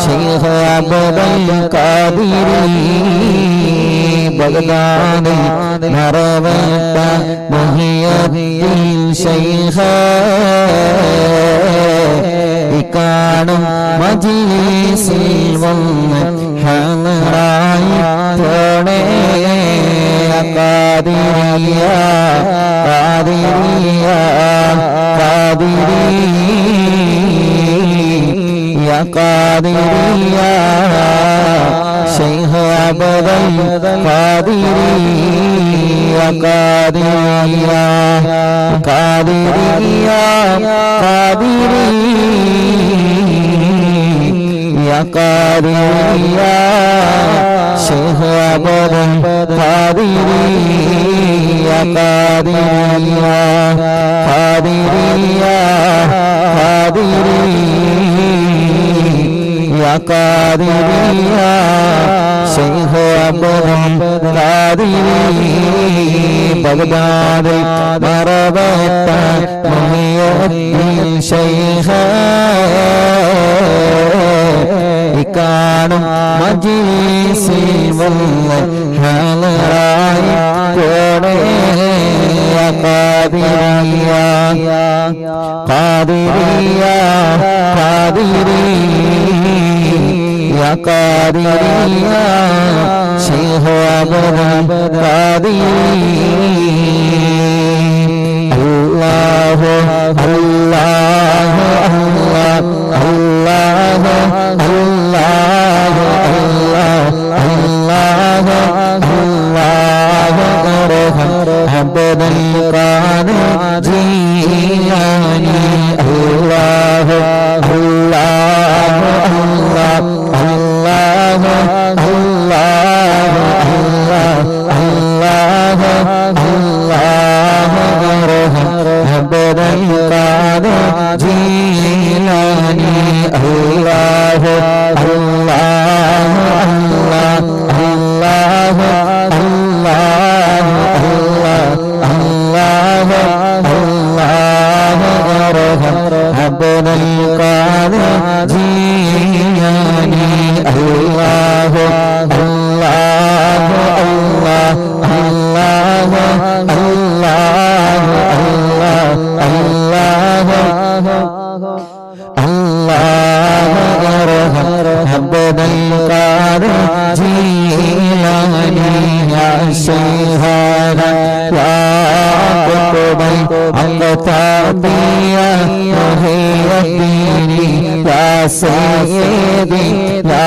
ശൈഖ് അബ്ദുൽ ഖാദിരി ബഗ്ദാദിൽ മറവട്ട മുഹിയദ്ദീൻ ശൈഖ് ഇക്കാണും മജ്ലിസിൽ വന്ന് ഹളറായി പോണേ. ഖാദിരിയ ഖാദിരിയ يا قادري يا شيخ عبد القادري يا قادري يا قادري يا قادري يا قادري يا شيخ عبد القادري يا قادري يا قادري يا قادري يا قادري يا شيخ عبد القادري بغداد مربط محي الدين شيخ കാണും മജ്‌ലിസിൽ വന്ന ഹളറായി കോണേ ഖാദിരിയ ഖാദിരിയ ഖാദിരി യാ ഖാദിരിയ ശൈഖ് അബ്ദുൽ ഖാദിരി അല്ലാഹു അല്ലാഹു അല്ലാഹു അല്ലാഹു അല്ലാഹു അല്ലാഹു അബ്ദുൽ ഖാദിർ ജീലാനി അല്ലാഹു അല്ലാഹു അല്ലാഹു അല്ലാഹു അല്ലാഹു അബ്ദുൽ ഖാദിർ ജീലാനി അല്ലാഹു അല്ലാഹു അല്ലാഹു അല്ലാഹു അല്ലാഹു അബ്ദുൽ ഖാദിർ ജീലാനി അല്ലാഹു അല്ലാഹു അല്ലാഹു അല്ലാഹു അല്ലാഹു അബ്ദുൽ ഖാദിർ ജീലാനി യാ ശൈഖന യാ ഖുതുബൽ അഖ്താബിയ മുഹിയദ്ദീനി യാ സയ്യിദി യാ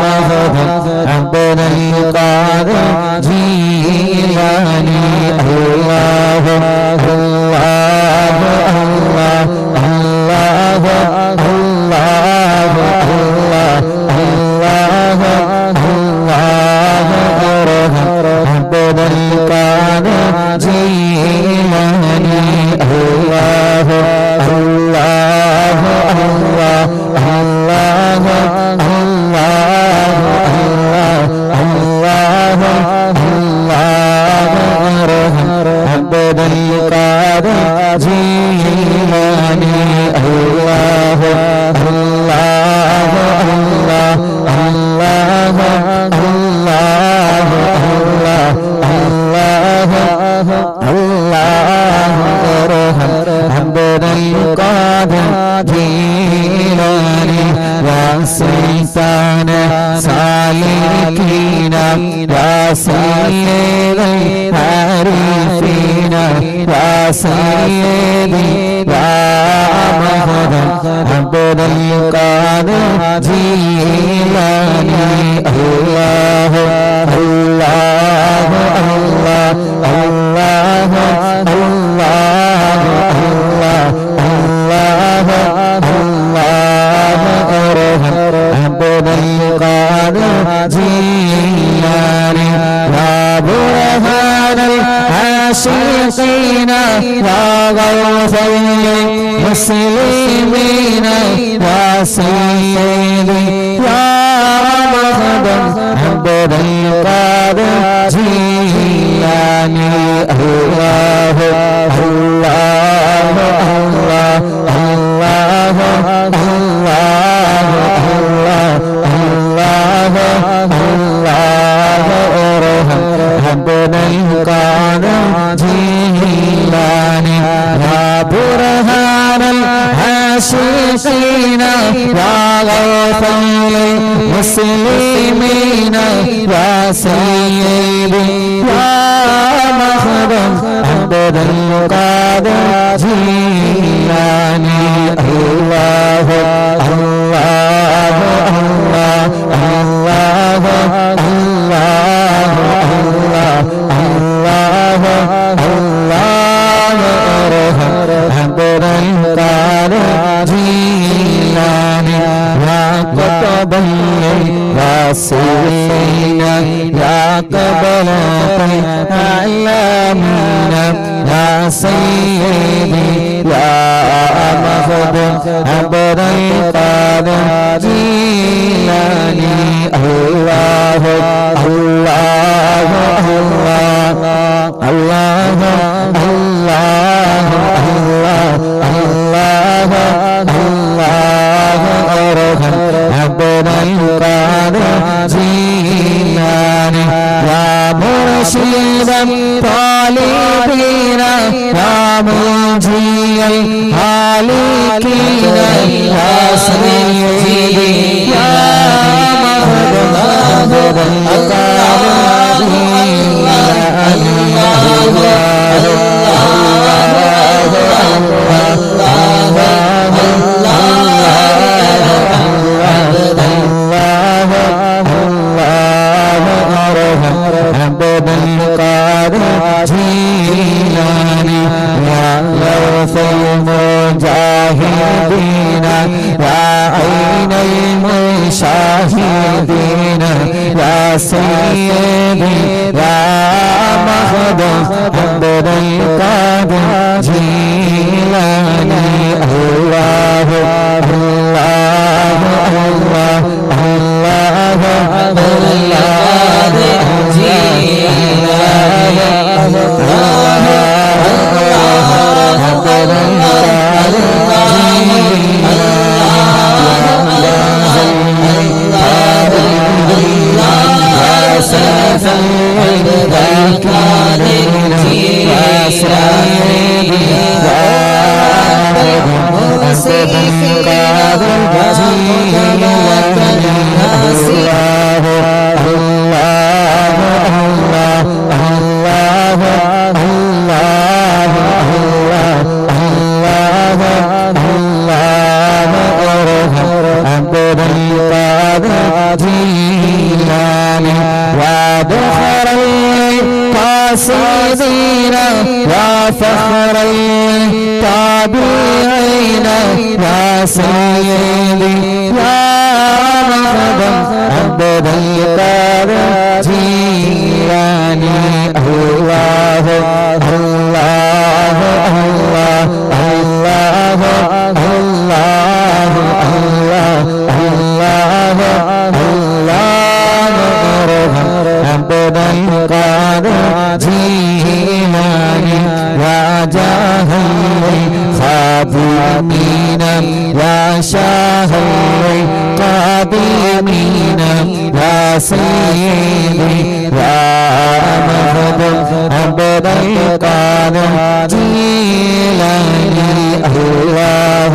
മഹദം അബ്ദുൽ ഖാദിർ ജീലാനി അല്ലാഹു അല്ലാഹു അല്ലാഹു അല്ലാഹു അല്ലാഹു അബ്ദുൽ ഖാദിർ ജീലാനി അല്ലാഹു അല്ലാഹു അല്ലാഹു അല്ലാഹു അബ്ദുൽ ഖാദിർ ജീലാനി അല്ലാഹു അല്ലാഹു അല്ലാഹു അബ്ദുൽ ഖാദിർ ജീലാനി യാ സുൽത്താന സാലികീന യാ സയ്യിദൽ ആരിഫീന യാ സയ്യിദി യാ മഹദം അബ്ദുൽ ഖാദിർ ജീലാനി അല്ലാഹു അല്ലാഹു അല്ലാഹു അല്ലാഹു അല്ലാഹു അബ്ദുൽ ഖാദിർ ജീലാനി യാ ബുർഹാനൽ ആശിഖീന യാ ഗൗസൽ മുസ്ലിമീന യാ സയ്യിദി യാ മഹദം അബ്ദുൽ ഖാദിർ ജീലാനി അല്ലാഹു അല്ലാഹു അല്ലാഹു അല്ലാഹു അബ്ദുൽ ഖാദിർ ജീലാനി യാ ബുർഹാനൽ ആശിഖീന യാ ഗൗസൽ മുസ്ലിമീന യാ സയ്യിദി യാ മഹദം അബ്ദുൽ ഖാദിർ ജീലാനി مرشد طالبين يا منجي الهالكين يا سيدي يا مهدد المجاهدين يا عين المشاهدين يا سيدي يا مخدوم عبد القادر جيلاني الله الله الله الله الله جيلاني فخر التابعين يا سيدي يا مخدوم عبد القادر جيلاني الله الله الله الله الله الله الله عبد القادر جيلاني يا جاه الخادمين يا شاه القادمين يا سيدي يا مخدوم عبد القادر جيلاني الله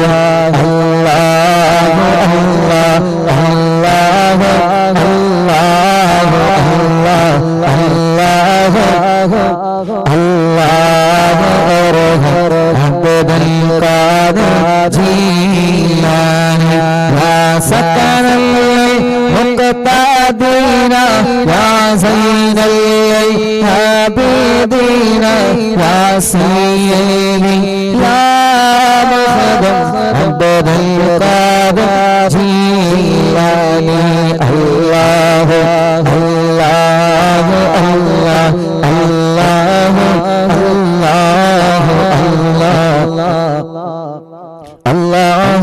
الله الله الله الله الله عبد القادر جيلاني يا سكن المقتدين يا زين العابدين يا سيدي يا مخدوم عبد القادر جيلاني الله الله الله الله الله الله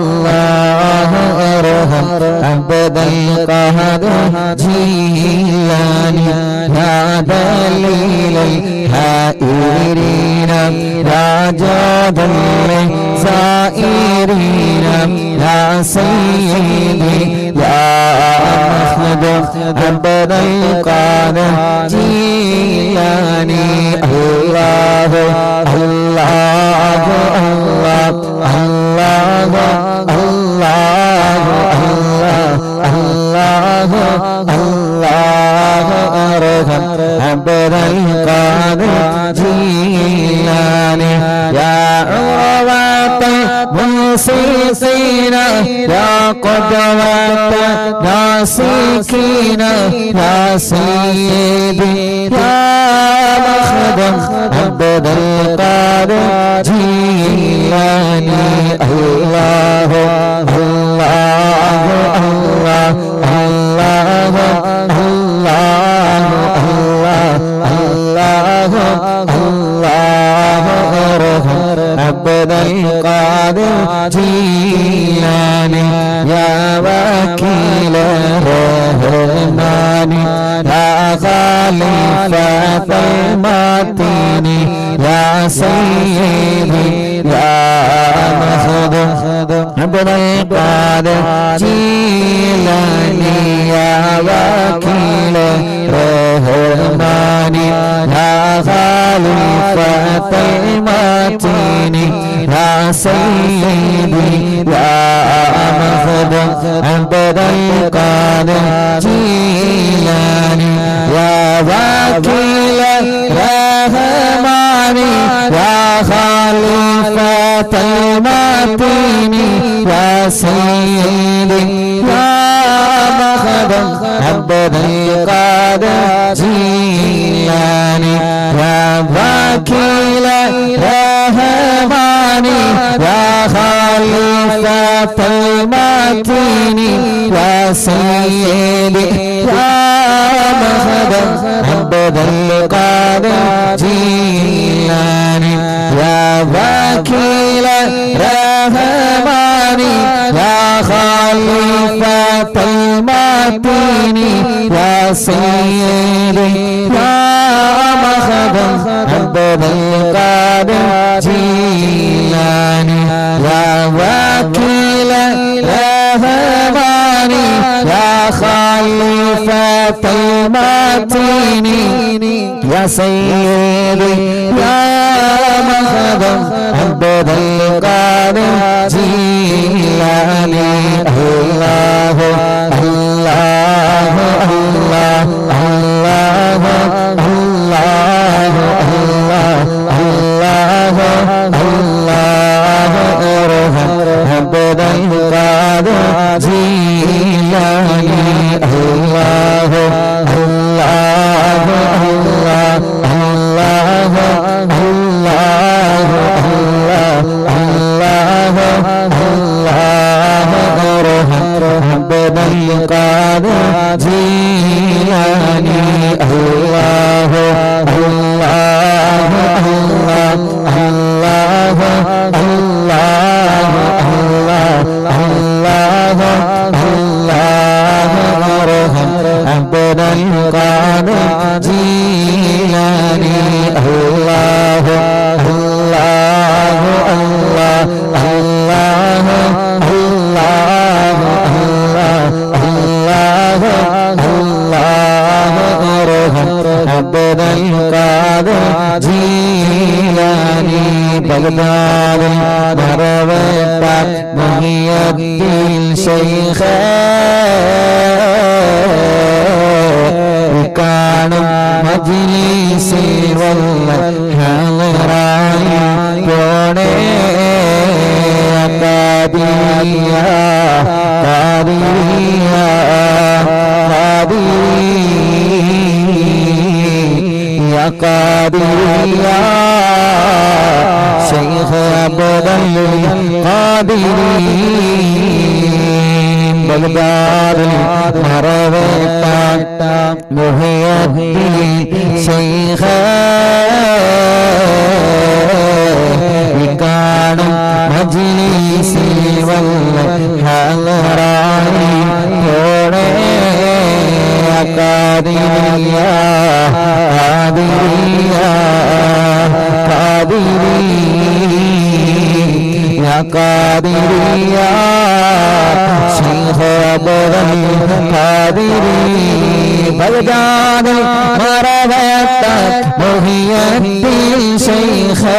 الله ارحم عبد القادر جيلاني يا دليل الحائرين يا جود الزائرين يا سيدي يا مخدوم عبد القادر جيلاني الله الله الله الله الله الله الله ارحم عبد القادر جيلاني يا عروة المنصفين يا قدوة ناسكين يا سيدي يا مخدوم عبد القادر جيلاني الله الله الله الله الله الله الله عبد القادر جيلاني يا وكيل الرحمن يا خليفة المتين يا سيدي يا مخدوم عبد القادر جيلاني يا وكيل الرحمن الرحمن يا خليفة المتين يا سيدي يا مخدم عبد القادر جيلاني يا وكيل الرحمن يا خليفة المتين يا سيدي يا مخدم عبد القادر جيلاني يا وكيل الرحمن يا خليفة المتين يا سيدي يا مخدم عبد القادر جيلاني يا وكيل الرحمن يا خليفة المتين يا سيدي يا مخدم عبد القادر جيلاني الله الله الله الله الله الله الله عبد القادر جيلاني الله الله الله الله الله الله الله عبد القادر جيلاني الله الله الله الله الله الله الله عبد القادر جيلاني الله الله الله الله الله الله الله عبد القادر جيلاني بغداد مروت محي الدين شيخ കാണും മജ്‌ലിസിൽ ഹളറായി പോണേ ഖാദിയ ഖാദിയ ഖാദിയ ഖാദിയ ശൈഖ് അബ്ദുൽ ഖാദിരി ബഗ്ദാദിൽ മറവേട്ട മുഹയ്യദ്ദീൻ ശൈഖ് കാണും മജ്‌ലിസിൽ ഹളറായി പോണേ ഖാദിയ ഖാദിയ ഖാദിയ ഖാദിയ ശൈഖ് അബ്ദുൽ ഖാദിരി ബഗ്ദാദിൽ മറവേട്ട മുഹയ്യദ്ദീൻ ശൈഖ്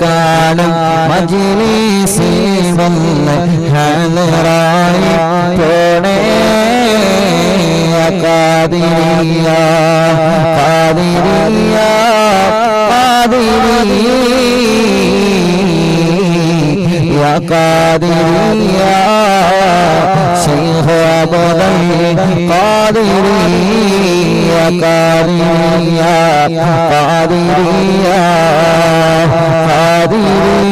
കാണും മജ്‌ലിസിൽ ഹളറായി പോണേ ഖാദിയ ഖാദിയ ഖാദിയ ഖാദിയ ശൈഖ് അബ്ദുൽ ഖാദിരി ഖാദിയ ഖാദിയ ഖാദിയ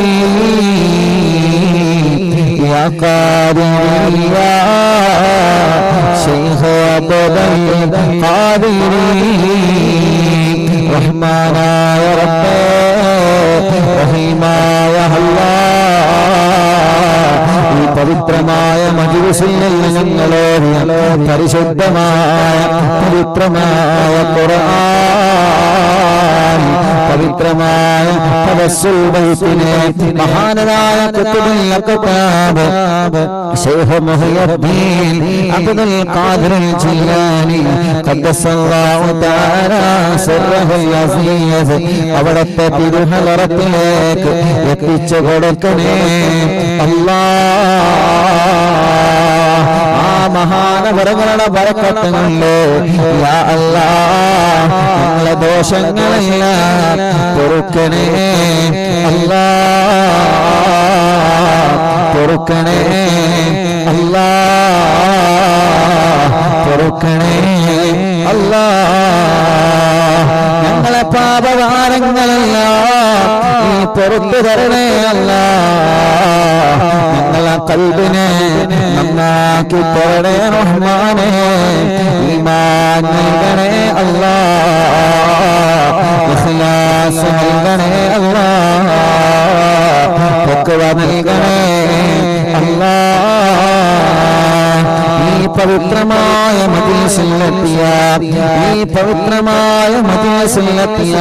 ഖാദിയ ശൈഖ് അബ്ദുൽ ഖാദിരി റഹ്മാനായ റബ്ബേ റഹീമായ അല്ലാഹ് ഈ പവിത്രമായ മജ്‌ലിസിൽ ഞങ്ങളെ പരിശുദ്ധമായ പവിത്രമായ ഖുർആൻ പവിത്രമായ തവസ്സുൽ ബൈത്തിനെ മഹാനായ ഖുതുബുൽ അഖ്താബ് ശൈഖ് മുഹയ്യദ്ദീൻ അബ്ദുൽ ഖാദിർ ജീലാനി ഖദ്ദസല്ലാഹു തആല സിർറഹുൽ അസീസ് അവിടത്തെ തിരുഹളറത്തിലേക്ക് എത്തിച്ചു കൊടുക്കണേ അല്ലാഹ് ആ മഹാനവറുകളുടെ ബറക്കത്ത് കൊണ്ട് യാ അല്ലാഹ് ദോഷങ്ങളെല്ലാം പൊറുക്കണേ അല്ലാ, പൊറുക്കണേ അല്ലാ, പൊറുക്കണേ അല്ലാ. ഞങ്ങളെ പാപഭാരങ്ങളെല്ലാം നീ പൊറുത്തു തരണേ അല്ലാ. ഞങ്ങളെ ഖൽബിനെ നന്നാക്കി തരണേ റഹ്മാനേ. ഈമാൻ നൽകണേ അല്ലാ, ഇഖ്ലാസ് നൽകണേ അല്ലാ, തഖ്വ നൽകണേ അല്ലാ. ഈ പവിത്രമായ മജ്‌ലിസിലെത്തിയ, ഈ പവിത്രമായ മജ്‌ലിസിലെത്തിയ,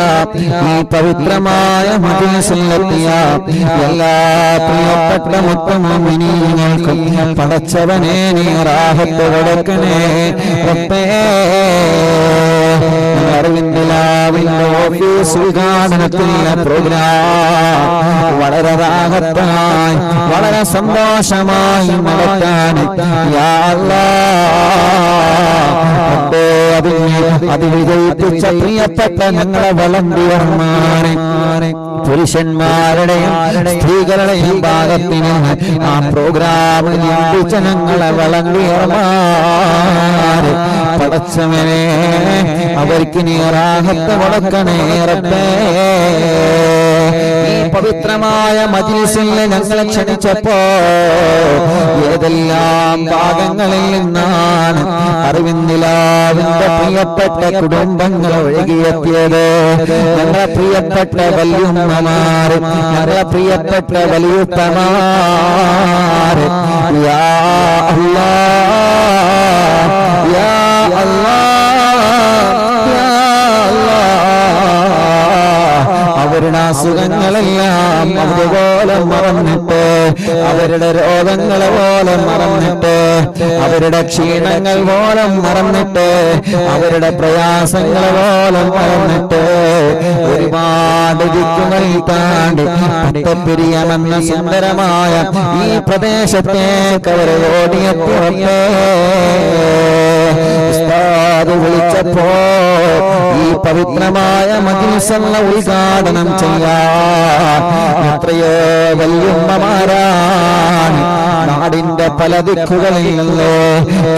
ഈ പവിത്രമായ മജ്‌ലിസിലെത്തിയ എല്ലാ പ്രിയപ്പെട്ട മുഅ്മിനീങ്ങൾക്കും പടച്ചവനേ നീ റാഹത്ത് കൊടുക്കണേ റബ്ബേ. അറിവിന്ദിലാവിന്റെ ഓഫീസ് ഉദ്ഘാടനത്തിലെ പ്രോഗ്രാം വളരെ റാഹത്തായി വളരെ സന്തോഷമായി നടത്താൻ യാ അത് വിജയിപ്പിച്ച പ്രിയപ്പെട്ട ഞങ്ങളെ വളണ്ടിയർമാരെ, പുരുഷന്മാരുടെയും സ്ത്രീകളുടെയും ഭാഗത്തിന് ആ പ്രോഗ്രാം ലഭിച്ച ഞങ്ങളെ വളണ്ടിയർമാരെ പടച്ചവനെ അവർക്ക് നീ റാഹത്ത് കൊടുക്കണേ റബ്ബേ. ഈ പവിത്രമായ മജ്‌ലിസിൽ ഞങ്ങളെ ക്ഷണിച്ചപ്പോ ഏതെല്ലാം ഭാഗങ്ങളിൽ നിന്നാണ് അറിവിന്ദിലാവിന്റെ പ്രിയപ്പെട്ട കുടുംബങ്ങൾ ഒഴുകിയെത്തിയത്. ഞങ്ങളെ പ്രിയപ്പെട്ട വല്യുമ്മമാര്, ഞങ്ങളെ പ്രിയപ്പെട്ട വലിയുപ്പമാര്, യാ അല്ലാഹ് യാ അല്ലാഹ് യാ അല്ലാഹ്, അവരുടെ അസുഖങ്ങളെല്ലാം അതുപോലെ മറന്നിട്ട്, അവരുടെ രോഗങ്ങളെ പോലെ മറന്നിട്ട്, അവരുടെ ക്ഷീണങ്ങൾ പോലെ മറന്നിട്ട്, അവരുടെ പ്രയാസങ്ങളെ പോലെ മറന്നിട്ട് ഒരുപാട് ദിക്കുകൾ താണ്ടി പട്ടപ്പിരിയമെന്ന സുന്ദരമായ ഈ പ്രദേശത്തേക്ക് അവർ ഓടിയെത്തിയപ്പോ ഉസ്താദ് വിളിച്ചപ്പോ ഈ പവിത്രമായ മജ്‌ലിസുള്ള ഉദ്ഘാടനം ചെയ്യാൻ എത്രയോ വല്യുമ്മമാരാണ് നാടിന്റെ പല ദിക്കുകളിൽ നിന്ന്,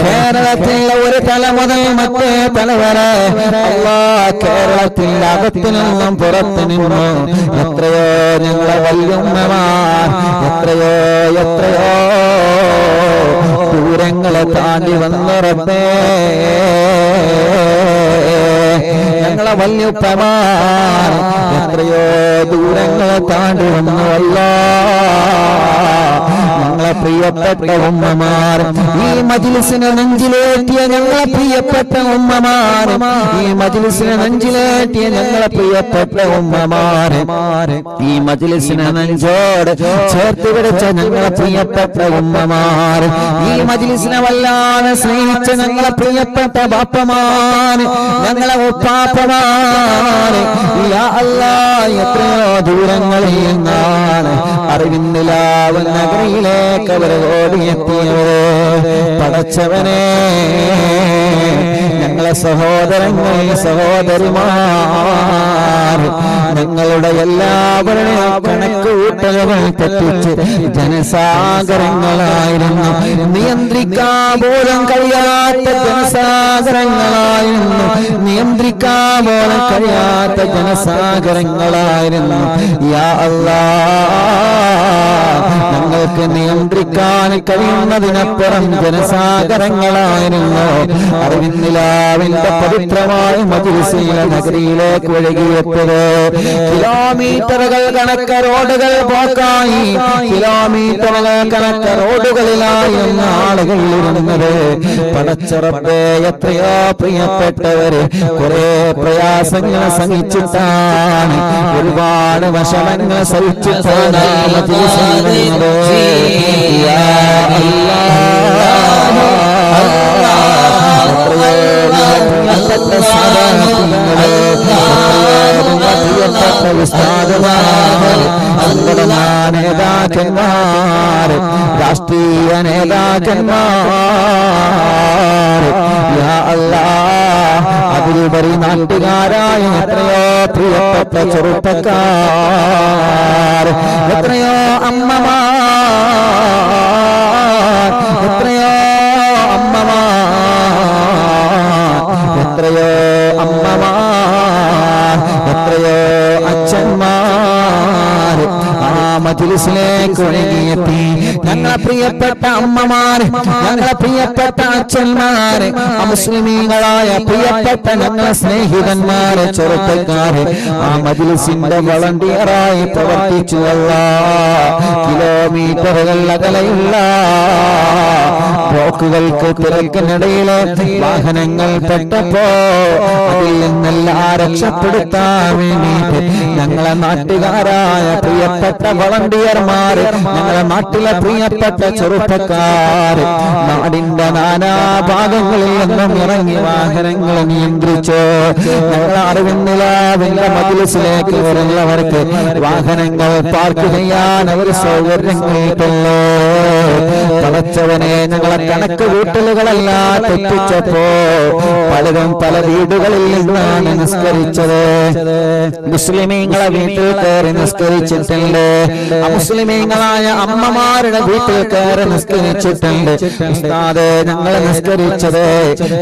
കേരളത്തിലെ ഒരു തല മുതൽ മറ്റേ തല വരെ, കേരളത്തിന്റെ അകത്തു നിന്നും പുറത്തു നിന്നും എത്രയോ ഞങ്ങളെ വല്യുമ്മമാർ എത്രയോ എത്രയോ ദൂരങ്ങളെ താണ്ടി വന്നുറപ്പേ. ഞങ്ങളെ വല്യുപ്പമാർ എത്രയോ ദൂരങ്ങളെ താണ്ടി വന്നു ഞങ്ങളെ പ്രിയപ്പെട്ട ഉമ്മമാർ, ഈ മജ്‌ലിസിനെ നെഞ്ചിലേറ്റിയ ഞങ്ങളെ പ്രിയപ്പെട്ട ഉമ്മമാർ, ഈ മജ്‌ലിസിനെ നെഞ്ചിലേറ്റിയ ഞങ്ങളെ പ്രിയപ്പെട്ട ഉമ്മമാർ, ഈ മജ്‌ലിസിനെ നെഞ്ചോട് ചേർത്ത് പിടിച്ച ഞങ്ങളെ പ്രിയപ്പെട്ട ഉമ്മമാർ, ഈ മജ്‌ലിസിനെ വല്ലാതെ സ്നേഹിച്ച ഞങ്ങളെ പ്രിയപ്പെട്ട ബാപ്പമാർ, ഞങ്ങളെ ഉപ്പാപ്പമാർ, യാ അല്ലാഹ് എത്രയോ ദൂരങ്ങളിൽ നിന്നാണ് അറിവിന്ദിലാവ് നഗരിയിലേക്ക് അവർ ഓടിയെത്തിയവര്. പടച്ചവനെ ഞങ്ങളെ സഹോദരങ്ങൾ സഹോദരിമാർ ഞങ്ങളുടെ എല്ലാവരുടെയും കണക്ക് കൂട്ടലുകൾ തെറ്റിച്ച് ജനസാഗരങ്ങളായിരുന്നു, നിയന്ത്രിക്കാൻ പോലും കഴിയാത്ത ജനസാഗരങ്ങളായിരുന്നു, നിയന്ത്രിക്കാൻ പോലും കഴിയാത്ത ജനസാഗരങ്ങളായിരുന്നു. യാ അല്ലാഹ് ഞങ്ങൾക്ക് നിയന്ത്രിക്കാൻ കഴിയുന്നതിനപ്പുറം ജനസാഗരങ്ങളായിരുന്നു അറിവിന്ദിലാവിന്റെ പവിത്രമായ മജ്‌ലിസിലെ നഗരിയിലേക്ക് ഒഴുകിയെത്തിയത്. കിലോമീറ്ററുകൾ കണക്ക് റോഡുകൾ ബ്ലോക്കായി, കിലോമീറ്ററുകൾ കണക്ക് റോഡുകളിലായിരുന്ന ആളുകൾ ഇരുന്നത്. പടച്ചറപ്പേ എത്രയോ പ്രിയപ്പെട്ടവര് കുറെ പ്രയാസങ്ങൾ സഹിച്ചിട്ടാണ്, ഒരുപാട് വിഷമങ്ങൾ സഹിച്ചിട്ടാണ് പ്രിയപ്പെട്ട നല്ല ഉസ്താദുമാർ, സംഘടനാ നേതാക്കന്മാർ, രാഷ്ട്രീയ നേതാക്കന്മാർ, യാ അല്ലാഹ് അതിലുപരി നാട്ടുകാരായ എത്രയോ പ്രിയപ്പെട്ട ചെറുപ്പക്കാർ, എത്രയോ അമ്മമാർ, എത്രയോ അമ്മമാർ, എത്രയോ അമ്മമാർ, എത്രയോ അച്ഛന്മാർ ആ മജ്‌ലിസിലേക്ക് ഒഴുകിയെത്തി. ഞങ്ങളെ പ്രിയപ്പെട്ട അമ്മമാർ, ഞങ്ങളെ പ്രിയപ്പെട്ട അച്ഛന്മാര്, മുസ്ലിമീങ്ങളായ പ്രിയപ്പെട്ട ഞങ്ങളെ സ്നേഹിതന്മാര്, ചെറുപ്പക്കാര് ആ മജ്‌ലിസിന്റെ വളണ്ടിയറായി പ്രവർത്തിച്ചു. കിലോമീറ്ററുകൾ അകലെയുള്ള ബ്ലോക്കുകൾക്ക് തിരക്കിനിടയിലെ വാഹനങ്ങൾ പെട്ടപ്പോ അതിൽ നിന്നെല്ലാം രക്ഷപ്പെടുത്താൻ വേണ്ടിയിട്ട് ഞങ്ങളെ നാട്ടുകാരായ പ്രിയപ്പെട്ട വളണ്ടിയർമാർ, ഞങ്ങളെ നാട്ടിലെ പ്രിയപ്പെട്ട ചെറുപ്പക്കാർ നാടിന്റെ നാനാഭാഗങ്ങളിൽ നിന്നും ഇറങ്ങി വാഹനങ്ങൾ നിയന്ത്രിച്ചു. ഞങ്ങളെ അറിവിന്നിലാവിന്റെ മജ്‌ലിസിലേക്ക് വരുന്നവർക്ക് വാഹനങ്ങൾ പാർക്ക് ചെയ്യാൻ അവർ സൗകര്യങ്ങളിട്ടല്ലോ. പടച്ചവനെ, ഞങ്ങളെ കണക്ക് കൂട്ടലുകളെല്ലാം തെറ്റിച്ചപ്പോ പലരും പല വീടുകളിൽ നിന്നാണ് നിസ്കരിച്ചത്. മുസ്ലിമീങ്ങളെ വീട്ടിൽ കയറി നിസ്കരിച്ചിട്ടുണ്ട്, അമുസ്ലിമീങ്ങളായ അമ്മമാരുടെ വീട്ടിൽ കയറി നിസ്കരിച്ചിട്ടുണ്ട്. ഉസ്താദേ, ഞങ്ങളെ നിസ്കരിച്ചത്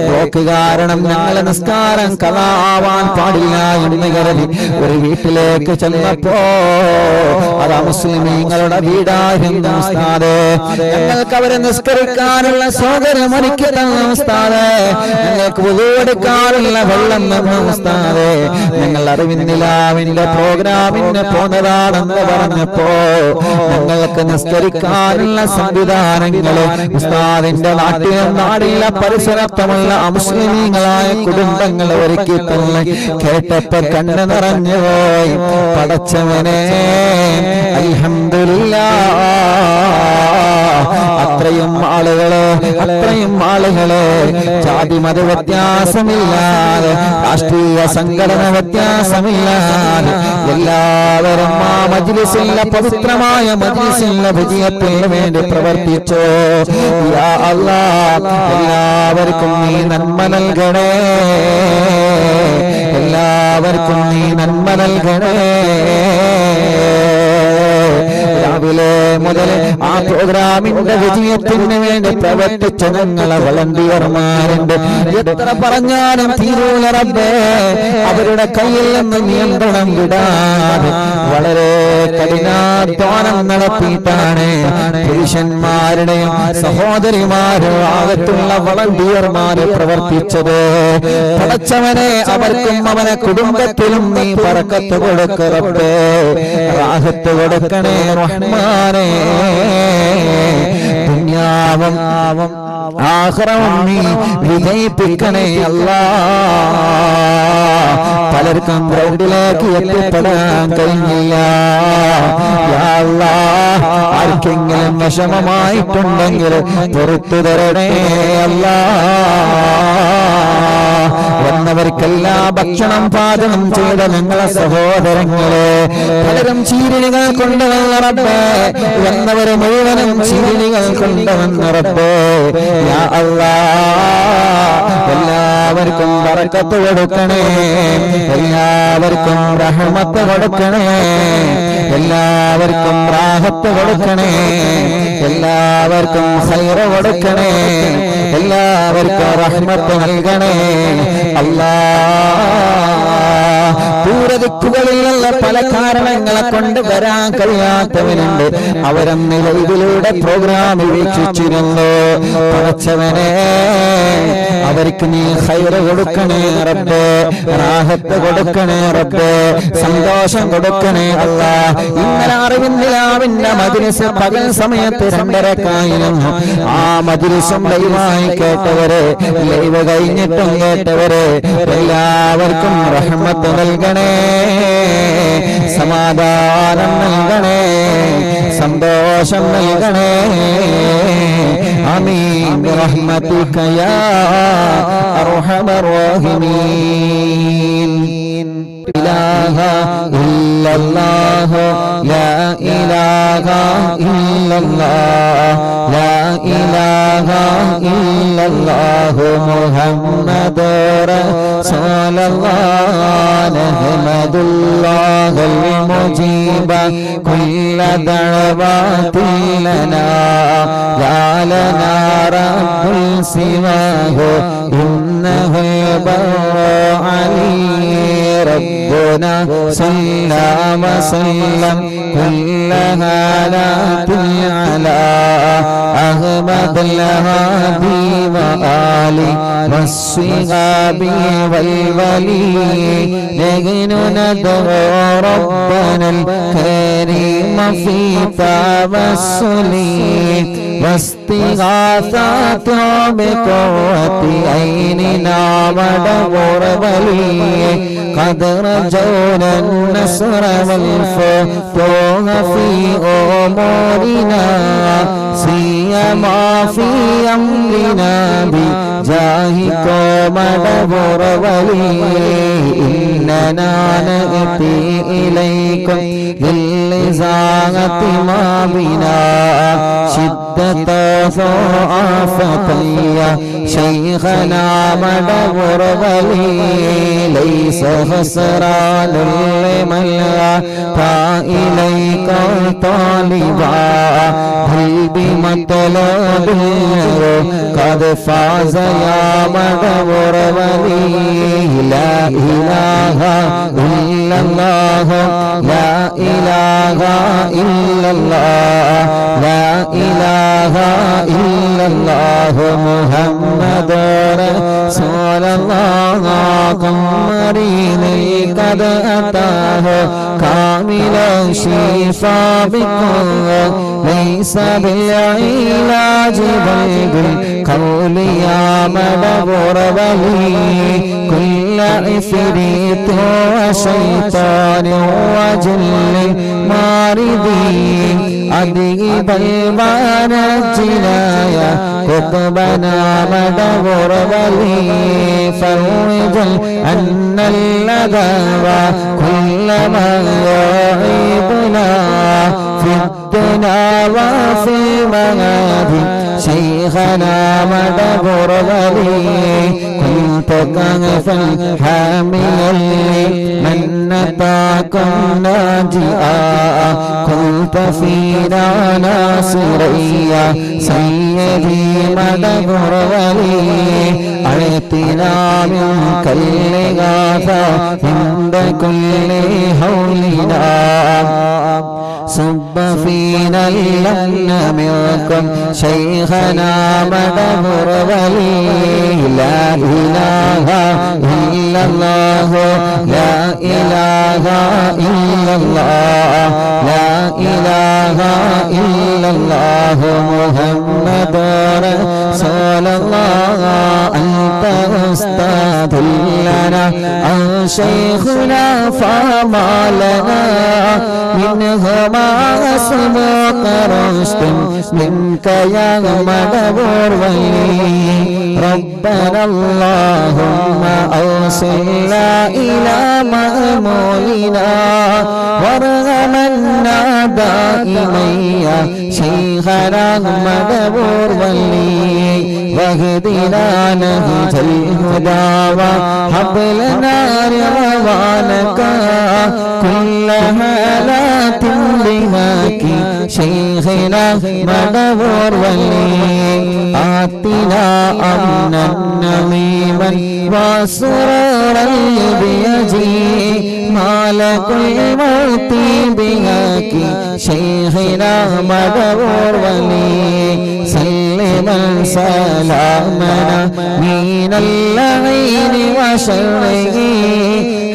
ബ്ലോക്ക് കാരണം ഞങ്ങളെ നിസ്കാരം കളാവാൻ പാടില്ല എന്ന് കരുതി ഒരു വീട്ടിലേക്ക് ചെന്നപ്പോ അത് മുസ്ലിമീങ്ങളുടെ വീടായിരുന്നു. ഉസ്താദേ, ഞങ്ങൾക്ക് അവരെ നിസ്കരിക്കാനുള്ള സൗകര്യം ഒരുക്കി തന്ന ഉസ്താദേ, ഞങ്ങൾക്ക് വുളു എടുക്കാനുള്ള വെള്ളം തന്ന ഉസ്താദേ, ഞങ്ങൾ അറിവിന്നിലാവിന്റെ പ്രോഗ്രാമിന് പോന്നതാണെന്ന് പറഞ്ഞപ്പോ ഞങ്ങൾക്ക് നിസ്കരിക്കാനുള്ള സംവിധാനങ്ങൾ ഉസ്താദിന്റെ നാട്ടിലും നാടിലെ പരിസരത്തുമുള്ള അമുസ്ലിമീങ്ങളായ കുടുംബങ്ങൾ ഒരുക്കി തന്നെ കേട്ടപ്പോ കണ്ണ് നിറഞ്ഞു പോയി. പടച്ചവനെ, അൽഹംദുലില്ലാഹ്, അത്രയും ആളുകളെ ജാതി മത വ്യത്യാസമില്ലാതെ, രാഷ്ട്രീയ സംഘടന വ്യത്യാസമില്ലാതെ എല്ലാവരും ആ മജ്‌ലിസിലെ പവിത്രമായ മജ്‌ലിസിലെ വിജയത്തിന് വേണ്ടി പ്രവർത്തിച്ചു. യാ അല്ലാഹ്, എല്ലാവർക്കും നീ നന്മ നൽകണേ, എല്ലാവർക്കും നീ നന്മ നൽകണേ. രാവിലെ മുതൽ ആ പ്രോഗ്രാമിന്റെ വിജയത്തിന് വേണ്ടി പ്രവർത്തിച്ച ഞങ്ങളെ വളണ്ടിയർമാരുണ്ട്. എത്ര പറഞ്ഞാലും തീരൂല റബ്ബേ, അവരുടെ കയ്യിൽ നിന്ന് നിയന്ത്രണം വിടാതെ വളരെ കഠിനാധ്വാനം നടത്തിയിട്ടാണ് പുരുഷന്മാരുടെയും സഹോദരിമാരും ആകത്തുള്ള വളണ്ടിയർമാര് പ്രവർത്തിച്ചത്. പടച്ചവനെ, അവർക്കും അവനെ കുടുംബത്തിലും നീ ബറക്കത്ത് കൊടുക്ക റബ്ബേ, റാഹത്ത് കൊടുക്കണേ റഹ്മാനേ. ദുനിയാവും ആഖിറവും നീ വിജയിപ്പിക്കണേ അല്ലാഹ്. പലർക്കും ഗ്രൗണ്ടിലേക്ക് എത്തിപ്പെടാൻ കഴിഞ്ഞില്ല. യാ അല്ലാഹ്, ആർക്കെങ്കിലും വിഷമമായിട്ടുണ്ടെങ്കിൽ പുറത്തു തരണേ അല്ലാഹ്. വന്നവർക്കെല്ലാം ഭക്ഷണം പാചകം ചെയ്ത ഞങ്ങളെ സഹോദരങ്ങളെ പലരും ചീരണികൾ കൊണ്ടുവന്ന റബ്ബേ, വന്നവരെ മുഴുവനും ചീരണികൾ കൊണ്ടുവന്ന റബ്ബേ. യാ അല്ലാഹ്, എല്ലാവർക്കും ബറക്കത്ത് കൊടുക്കണേ, എല്ലാവർക്കും റഹ്മത്ത് കൊടുക്കണേ, എല്ലാവർക്കും റാഹത്ത് കൊടുക്കണേ, എല്ലാവർക്കും ഖൈറ് കൊടുക്കണേ, എല്ലാവർക്കും റഹ്മത്ത് നൽകണേ അല്ലാഹ്. ദൂരദിക്കുകളിലുള്ള പല കാരണങ്ങളെ കൊണ്ട് വരാൻ കഴിയാത്തവരുണ്ട്. അവരന്ന് ലൈവിലൂടെ പ്രോഗ്രാമിൽ വീക്ഷിച്ചിരുന്നു. പടച്ചവനെ, അവർക്ക് നീ ഖൈറ് കൊടുക്കണേ റബ്ബേ, റാഹത്ത് കൊടുക്കണേ റബ്ബേ, സന്തോഷം കൊടുക്കണേ അല്ലാഹ്. ഇന്നലെ അറിവിന്നിലാവിന്റെ മജ്‌ലിസ് പകൽ സമയത്ത് 2:30 ആ മജ്‌ലിസും ലൈവായി കേട്ടവരെ, ലൈവ് കഴിഞ്ഞിട്ടും കേട്ടവരെ എല്ലാവർക്കും റഹ്മത്ത് നൽകണേ, സമാധാനം നൽകണേ, സന്തോഷം നൽകണേ. ആമീൻ ബിറഹ്മതിക യാ അർഹമർ റഹീമീൻ. ഇലാഹ ഇല്ലല്ലാഹു ലാ ഇലാഹ ഇല്ലല്ലാഹ് ലാ ഇലാഹ ഇല്ലല്ലാഹു മുഹമ്മദുർ റസൂലുള്ളാഹ് നഹ്മദുല്ലാഹൽ മുജീബ കുല്ല ദഅവാതി ലനാ ലാ ലനാ റബ്ബുൽ സിവാഹു ഇന്നഹു ബർറു അലീ ربنا صلى وسلم كل هالات على أحمد الهادي وآله والصحاب والولي نحن ندعو ربنا الكريم في توسل واستغاثات بقوة عيننا ودور ولي قد رجونا النصر والفتوح في أمورنا سيما في أمرنا بجاهك مدبر ولي إننا نأتي إليكم للإزاغة ما بنا شدة ضعفة يا شيخنا مدبر ولي ليس خسران لمن أتى إليك طالبا بل بمطلب قد فاز يا مدبر ولي لا إله إلا الله لا إله إلا الله لا إله إلا الله محمد رسول الله قمرين قد أتاه كامل الشفاء بكم ليس بالعلاج بل بالقول يا مدبر ولي كل عفريت وشيطان وجل ماردين أذهب البار الجنايا قطبنا مدبر ولي فروج أن الذى كل ما يعيبنا في الدنيا وفي المآب شيخنا مدبر ولي كنت كهفا حاميا من نتاكم ناجئا كنت فينا ناصريا سيدي مدبر ولي أعطنا منك الإغاثة عند كل حولنا صب فينا اللمن منكم شيخنا مدبر ولي لا إله إلا الله لا إله إلا الله لا إله إلا الله محمد رسول الله أنت أستاذ لنا أو شيخنا فما لنا منهما أسمك رشد منك يا مدبر ولي ربنا اللهم أوصلنا إلى مأمولنا وارحمنا دائما يا شيخنا مدبر ولي واهدنا نهج الهدى وهب لنا رضوانك كل هالات بهاك شيخنا مدبر ولي آتنا أمنا نميما وسرورا بيجي مالك الموت بهاك شيخنا مدبر ولي سلما سلامنا من اللعين وشره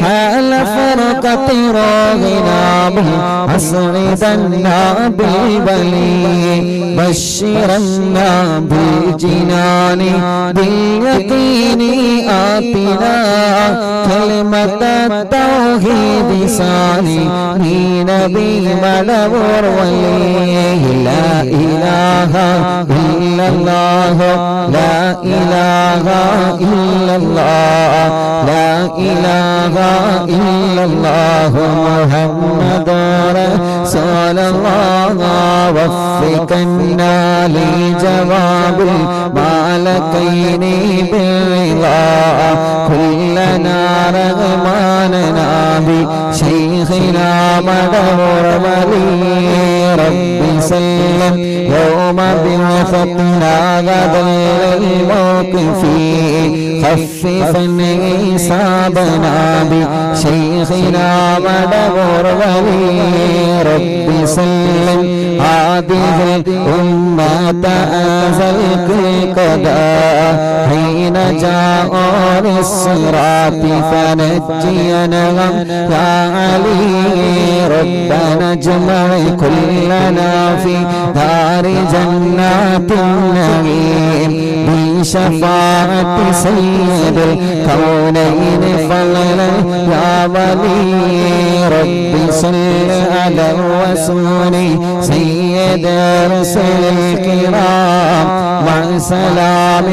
حال فرقة راغنا أسعدنا بالبلي بشرنا بالجنان باليقين آتنا كلمة التوحيد صالح نبي مدبر ولي لا إله إلا الله لا إله إلا الله لا إله إلا الله محمد وفقنا لجواب المالكين بالرضا كلنا رغماننا بشيخنا مدور ولي رب سلم يوم بعثتنا غدا للموقف خففا حسابنا بشيخنا مدور ولي رب سلم هذه الأمة أزل القضاء حين جاء للصراط فنجينا يا علي ربنا اجمع كلنا في دار جنات النعيم بشفاعة سيد الكونين فضلا يا ولي رب صل على الرسول سيد رسل الكرام مع سلام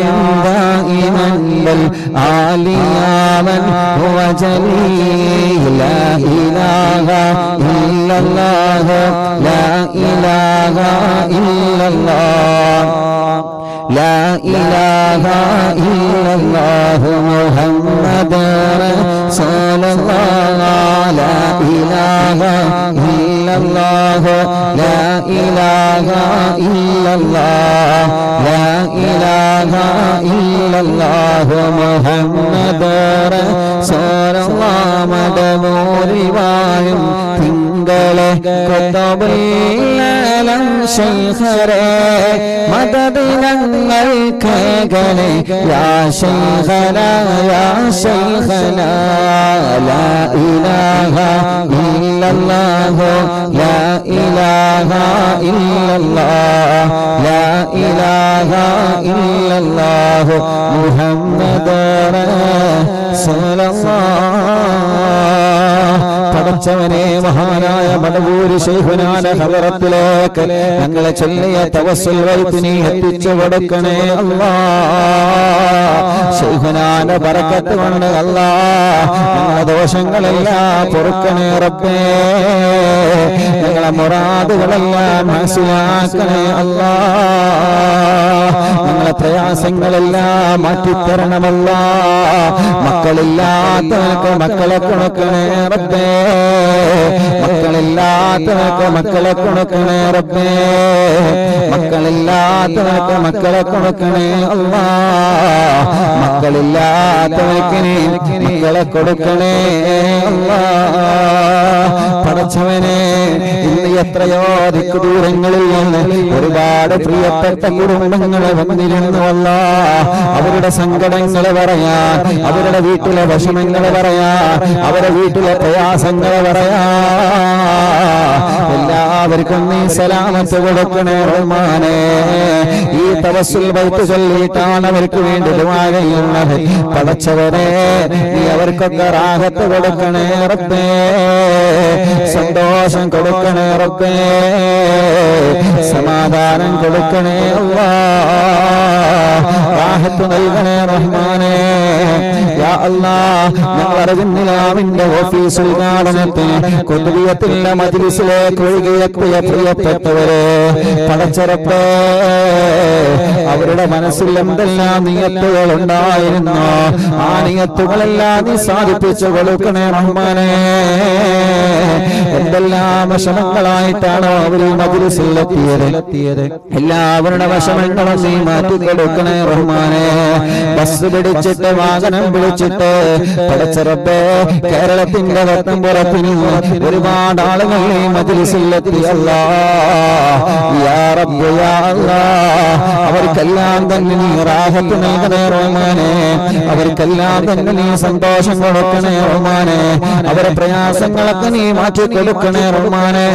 دائما بالآل يا من هو جليل لا إله إلا الله لا إله إلا الله لا إله إلا الله محمد رسول الله لا إله إلا الله لا إله إلا الله لا إله إلا الله محمد رسول الله مدمور വായും തിങ്കളെ കൊത്തബില്ലം ശൈഖരെ മദദിനങ്ങൾ കേകലെ യാ ശൈഖന യാ ശൈഖന ലാ ഇലാഹ ഇല്ലല്ലാഹു ലാ ഇലാഹ ഇല്ലല്ലാഹ് ലാ ഇലാഹ ഇല്ലല്ലാഹു മുഹമ്മദുർ റസൂലുള്ളാഹ് പടച്ചവനെ മഹാനായ മടവൂര് ശൈഖുനാന്റെ ഹദറത്തിലേക്ക് ഞങ്ങളെ ചൊല്ലിയ തവസ്സുൽ വൈത്തിനെ എത്തിച്ചു കൊടുക്കണേ അല്ലാഹ് ശൈഖുനാന്റെ ബറക്കത്ത് കൊണ്ട് അല്ലാഹ് ഞങ്ങളുടെ ദോഷങ്ങളെല്ലാം പൊറുക്കണേ റബ്ബേ ഞങ്ങളുടെ മുറാദുകളെല്ലാം മനസ്സിലാക്കണേ അല്ലാഹ് ഞങ്ങളുടെ പ്രയാസങ്ങളെല്ലാം മാറ്റിത്തരണമല്ലാഹ് മക്കളില്ലാത്തവർക്ക് മക്കളെ കൊടുക്കണേ റബ്ബേ മക്കളില്ലാത്തവർക്ക് മക്കളെ കൊടുക്കണേ റബ്ബേ മക്കളില്ലാത്തവർക്ക് മക്കളെ കൊടുക്കണേ അല്ലാഹ് മക്കളില്ലാത്തവർക്ക് മക്കളെ കൊടുക്കണേ അല്ലാഹ് പടച്ചവനെ ഇന്ന് എത്രയോ ദിക്കുദൂരങ്ങളിൽ നിന്ന് ഒരുപാട് പ്രിയപ്പെട്ട കുടുംബങ്ങളെ വന്നിരുന്നു അല്ലാഹ് അവരുടെ സങ്കടങ്ങൾ പറയാൻ അവരുടെ വീട്ടിലെ വിഷമങ്ങൾ പറയാൻ അവരുടെ വീട്ടിലെ പ്രയാസങ്ങൾ പറയാ എല്ലാവർക്കും നീ സലാമത്ത് കൊടുക്കണേ റഹ്മാനേ ഈ തവസ്സുൽ ബൈത്ത് ചൊല്ലിയിട്ടാണ് അവർക്ക് വേണ്ടി ദുആ ചെയ്യുന്നത് പടച്ചവനെ നീ അവർക്കൊക്കെ റാഹത്ത് കൊടുക്കണേ റബ്ബേ സന്തോഷം കൊടുക്കണേ റബ്ബേ സമാധാനം കൊടുക്കണേ അല്ലാഹ് റാഹത്ത് നൽകണേ റഹ്മാനേ യാ അല്ലാഹ് ഞങ്ങൾ അറിവിന്നിലാവിന്റെ ഓഫീസ് ഉദ്ഘാടനത്തിന് കുതുബിയത്തിന്റെ മജ്ലിസിലേക്ക് ഒഴുകിയെത്തിയ പ്രിയപ്പെട്ടവരെ പടച്ചറപ്പേ അവരുടെ മനസ്സിൽ എന്തെല്ലാം നിയത്തുകൾ ഉണ്ടായിരുന്നു ആ നിയത്തുകളെല്ലാം നീ സാധിപ്പിച്ചു കൊടുക്കണേ റഹ്മാനേ എന്തെല്ലാം വിഷമങ്ങളായിട്ടാണോ അവർ ഈ മജ്ലിസിൽ എത്തിയത് എല്ലാവരുടെ വിഷമങ്ങളും നീ മാറ്റി കൊടുക്കണേ റഹ്മാനേ ബസ് പിടിച്ചിട്ട് വാഹനം പിടിച്ചിട്ട് പടച്ചറപ്പേ കേരളത്തിന്റെ വട്ടംപുറത്തിന് ഒരുപാട് ആളുകൾ ഈ മജ്ലിസിൽ എത്തി അല്ലാഹ് യാ റബ്ബ് യാ അല്ലാഹ് അവർക്കെല്ലാം തന്നെ നീ റാഹത്ത് നൽകണേ റഹ്മാനേ അവർക്കെല്ലാം തന്നെ നീ സന്തോഷം കൊടുക്കണേ റഹ്മാനേ അവരുടെ പ്രയാസങ്ങളൊക്കെ നീ മാറ്റി കൊടുക്കണേ റഹ്മാനേ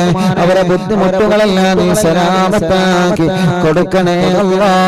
അവരുടെ ബുദ്ധിമുട്ടുകളെല്ലാം നീ സലാമത്താക്കി കൊടുക്കണേ അല്ലാഹ്